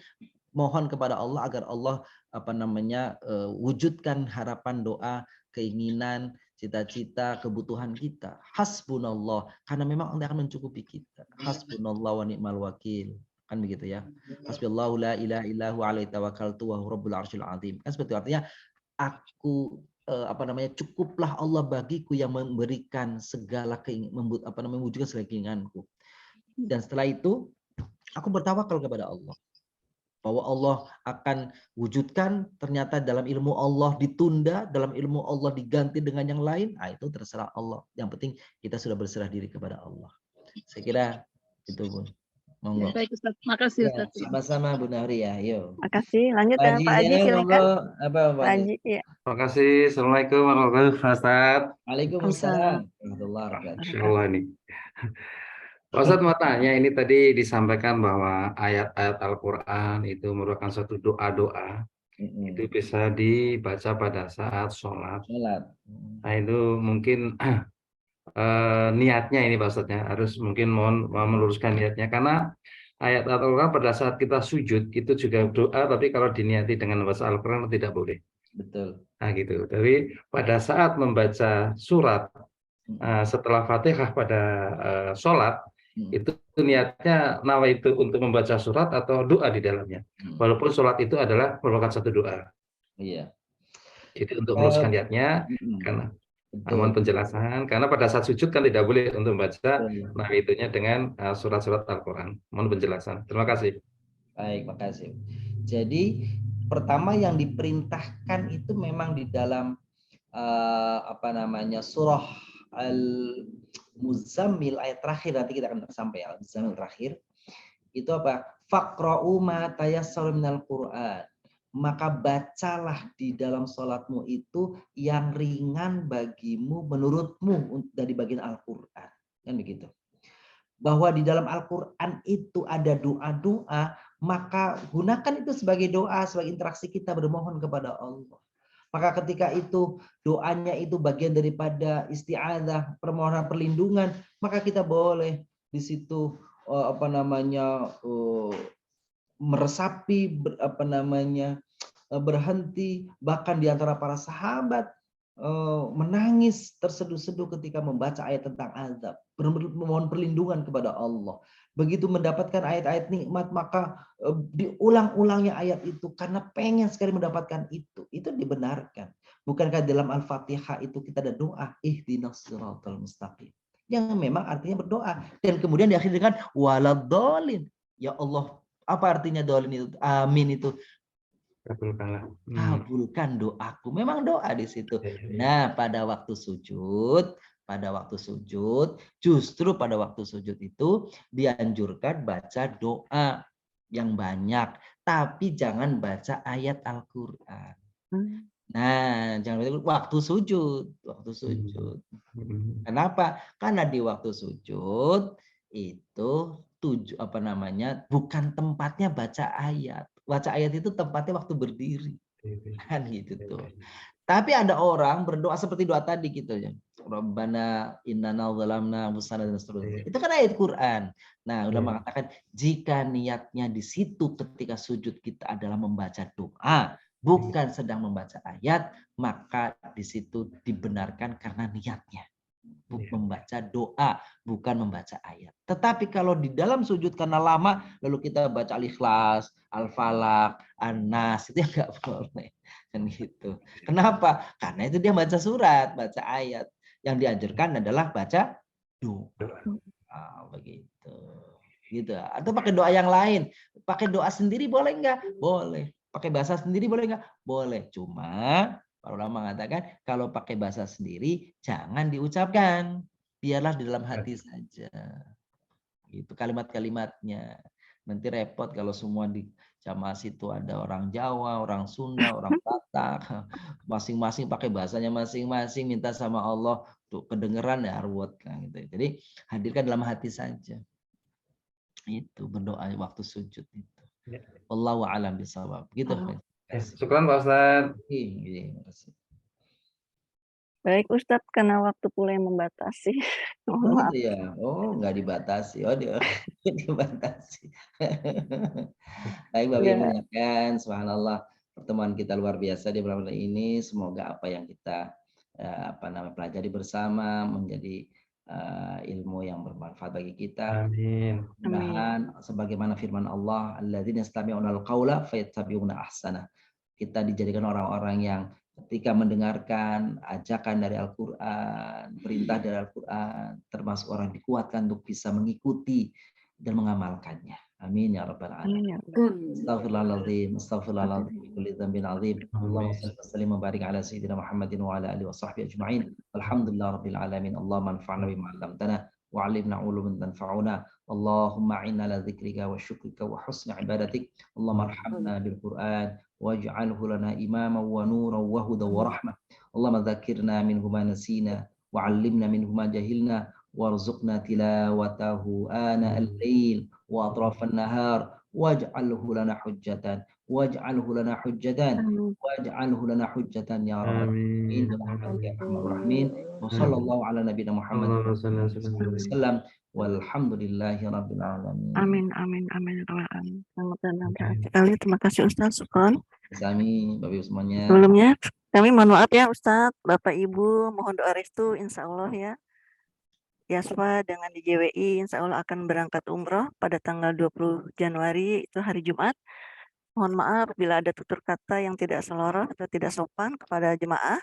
mohon kepada Allah agar Allah apa namanya wujudkan harapan, doa, keinginan, cita-cita, kebutuhan kita. Hasbunallah, karena memang Allah akan mencukupi kita. Hasbunallah wa ni'mal wakil, kan begitu ya. Hasbiyallahu la ilaha illahu alaihi tawakkaltu wa huwa rabbul arsyil azim. Kan seperti artinya aku apa namanya cukuplah Allah bagiku yang memberikan segala mewujudkan segala keinginanku. Dan setelah itu aku bertawakal kepada Allah, bahwa Allah akan wujudkan, ternyata dalam ilmu Allah ditunda, dalam ilmu Allah diganti dengan yang lain, itu terserah Allah. Yang penting kita sudah berserah diri kepada Allah. Saya kira itu Bun. Monggo. Baik Ustaz, makasih Ustaz. Ya, sama-sama Bu Nahri ya, yuk. Makasih. Lanjut ya Pak Haji, silakan. Pak Haji, ya. Makasih. Assalamualaikum warahmatullahi wabarakatuh. Waalaikumsalam warahmatullahi wabarakatuh. Insyaallah nih. Pak Ustadz mau tanya, ini tadi disampaikan bahwa ayat-ayat Al-Quran itu merupakan suatu doa-doa, itu bisa dibaca pada saat sholat. Nah itu mungkin niatnya ini Pak Ustadz ya, harus mungkin mohon meluruskan niatnya, karena ayat Al-Quran pada saat kita sujud itu juga doa, tapi kalau diniati dengan bahasa Al-Quran tidak boleh. Betul. Nah gitu, tapi pada saat membaca surat setelah Fatihah pada sholat, itu niatnya nawaitu untuk membaca surat atau doa di dalamnya, walaupun sholat itu adalah merupakan satu doa. Iya. Jadi untuk meluruskan niatnya, karena mohon penjelasan, karena pada saat sujud kan tidak boleh untuk membaca nawaitunya dengan surat-surat Al-Quran. Mohon penjelasan. Terima kasih. Baik, makasih. Jadi pertama yang diperintahkan itu memang di dalam apa namanya surah Al-Muzammil ayat terakhir, nanti kita akan sampai Al-Muzammil terakhir. Itu apa? Faqra'u ma tayassara minal Qur'an. Maka bacalah di dalam sholatmu itu yang ringan bagimu menurutmu dari bagian Al-Qur'an. Kan begitu. Bahwa di dalam Al-Qur'an itu ada doa-doa, maka gunakan itu sebagai doa, sebagai interaksi kita bermohon kepada Allah. Maka ketika itu doanya itu bagian daripada isti'adzah, permohonan perlindungan, maka kita boleh di situ apa namanya meresapi, berhenti, bahkan di antara para sahabat menangis terseduh-seduh ketika membaca ayat tentang azab, memohon perlindungan kepada Allah. Begitu mendapatkan ayat-ayat nikmat, maka diulang-ulangnya ayat itu karena pengen sekali mendapatkan itu. Itu dibenarkan. Bukankah dalam Al-Fatihah itu kita ada doa, ihdinas siratal mustaqim, yang memang artinya berdoa. Dan kemudian diakhiri dengan waladhdallin. Ya Allah, apa artinya dolin itu? Amin itu. Kabulkanlah. Kabulkan doaku. Memang doa di situ. Nah, pada waktu sujud, justru pada waktu sujud itu dianjurkan baca doa yang banyak, tapi jangan baca ayat Al-Qur'an. Nah, jangan waktu sujud. Kenapa? Karena di waktu sujud itu bukan tempatnya baca ayat. Baca ayat itu tempatnya waktu berdiri. Kan gitu tuh. Tapi ada orang berdoa seperti doa tadi gitu ya. Rabbana innana zalamna anfusana dan seterusnya. Itu kan ayat Quran. Nah, udah mengatakan jika niatnya di situ ketika sujud kita adalah membaca doa, bukan sedang membaca ayat, maka di situ dibenarkan karena niatnya. Membaca doa, bukan membaca ayat. Tetapi kalau di dalam sujud karena lama, lalu kita baca Al-Ikhlas, Al-Falaq, An-Nas, itu enggak boleh. Kan gitu. Kenapa? Karena itu dia baca surat, baca ayat. Yang dianjurkan adalah baca doa. Begitu. Gitu. Atau pakai doa yang lain. Pakai doa sendiri boleh enggak? Boleh. Pakai bahasa sendiri boleh enggak? Boleh. Cuma para ulama mengatakan kalau pakai bahasa sendiri jangan diucapkan, biarlah di dalam hati saja. Itu kalimat-kalimatnya. Nanti repot kalau semua di jamaah situ ada orang Jawa, orang Sunda, orang Batak, masing-masing pakai bahasanya masing-masing, minta sama Allah tuh kedengeran ya ruwet kan gitu. Jadi hadirkan dalam hati saja. Itu berdoa waktu sujud itu. Wallahu a'lam bishawab. Gitu. Syukran Pak Ustadz. Baik Ustadz, karena waktu pula yang membatasi. Oh ya, nggak dibatasi. Oh dia dibatasi. Baik Bapak Ibu mengingatkan, subhanallah, pertemuan kita luar biasa di bulan ini. Semoga apa yang kita pelajari bersama menjadi ilmu yang bermanfaat bagi kita. Amin. Mudah-mudahan sebagaimana firman Allah, alladzina yastami'una al-qaula fayattabi'una ahsana. Kita dijadikan orang-orang yang ketika mendengarkan ajakan dari Al-Quran, perintah dari Al-Quran, termasuk orang dikuatkan untuk bisa mengikuti dan mengamalkannya. Amin ya rabbal alamin. Astaghfirullahaladzim, astaghfirullahaladzim, kulli dzambin azim. Allahumma shalli wa sallim wa barik ala sayyidina Muhammadin wa ala alihi wa sahbihi ajma'in. Alhamdulillah rabbil alamin. Allahumma anfa'na bima 'allamtana wa 'allimna 'uluman tanfa'una. Allahumma a'inna ala dzikrika wa syukrika wa husni ibadatik. Allahumma arhamna bil Qur'an waj'alhu lana imaman wa nuran wa hudan wa rahmah. Allahumma dzakkirna minhu ma nasina wa 'allimna minhu ma jahilna warzuqna tilawatahu ana al-lail wa atrafan nahar waj'alhu lana hujjatan waj'alhu lana hujjatan waj'alhu lana hujjatan ya rabbal alamin ya arhamar rahimin. Wa sallallahu ala nabiyyina Muhammad sallam walhamdulillahi rabbil alamin. Amin amin amin amin. Sekali terima kasih Ustaz Sukron. Kami Bapak Ibu semuanya. Sebelumnya kami mohon maaf ya Ustaz, Bapak Ibu mohon doa restu insyaallah ya. Yasfa dengan di JWI insya Allah akan berangkat umroh pada tanggal 20 Januari itu hari Jumat. Mohon maaf bila ada tutur kata yang tidak seloroh atau tidak sopan kepada jemaah.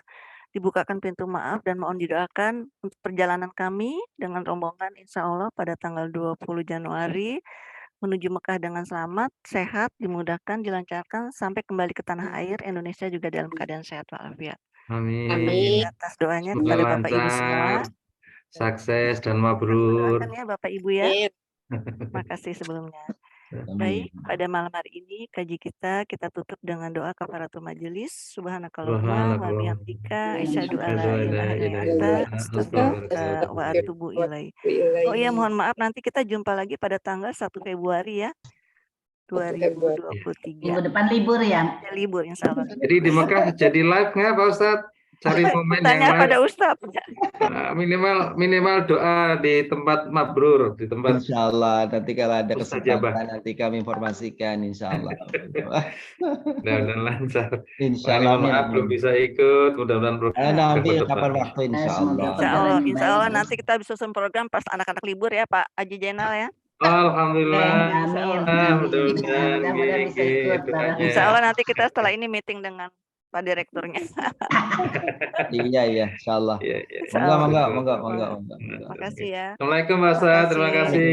Dibukakan pintu maaf dan mohon didoakan untuk perjalanan kami dengan rombongan insya Allah pada tanggal 20 Januari menuju Mekah dengan selamat, sehat, dimudahkan, dilancarkan sampai kembali ke tanah air Indonesia juga dalam keadaan sehat walafiat. Amin. Atas doanya kepada Bapak Ibu semua. Sukses dan mabrur. Doakan ya Bapak Ibu ya. Terima kasih sebelumnya. Baik, pada malam hari ini kaji kita tutup dengan doa kafaratul majelis. Subhanakallahumma wa bihamdika asyhadu an la ilaha illa anta astaghfiruka wa atubu ilaik. Oh iya, mohon maaf nanti kita jumpa lagi pada tanggal 1 Februari ya. 2023. Minggu depan libur ya? Libur insyaallah. Jadi di Mekah jadi live nggak Pak Ustadz? Cari momen yang Tanya pada Ustadz. Minimal doa di tempat mabrur, di tempat. Insyaallah nanti kalau ada kesempatan nanti kami informasikan insyaallah. Mudah-mudahan lancar. Insyaallah. Maaf belum bisa ikut, mudah-mudahan nanti kapan waktu insyaallah. Insyaallah nanti kita bisa susun program pas anak-anak libur ya Pak Haji Jenal ya. Alhamdulillah. Amin. Mudah-mudahan Mudah-mudahan bisa ikut bareng. Insya Allah nanti kita setelah ini meeting dengan Pak Direkturnya. Iya, insya Allah. Insya Monggo, Allah. monggo. Makasih ya. Assalamualaikum Pak Ustadz, terima kasih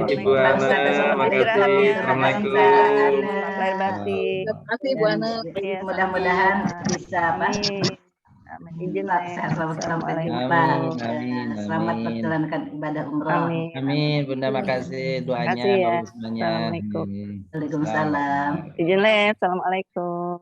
Ibu Ana, makasih. Assalamualaikum. Lahir batin. Terima kasih Bu Ana. Iya, Mudah-mudahan bisa apa? Amin. Izin Pak, lah ya. selamat Assalamualaikum. Amin. Selamat menjalankan ibadah umroh. Amin. Amin, Bunda, makasih doanya, Makasih ya. bagus semuanya. Assalamualaikum. Waalaikumsalam. Izin lah ya. Assalamualaikum.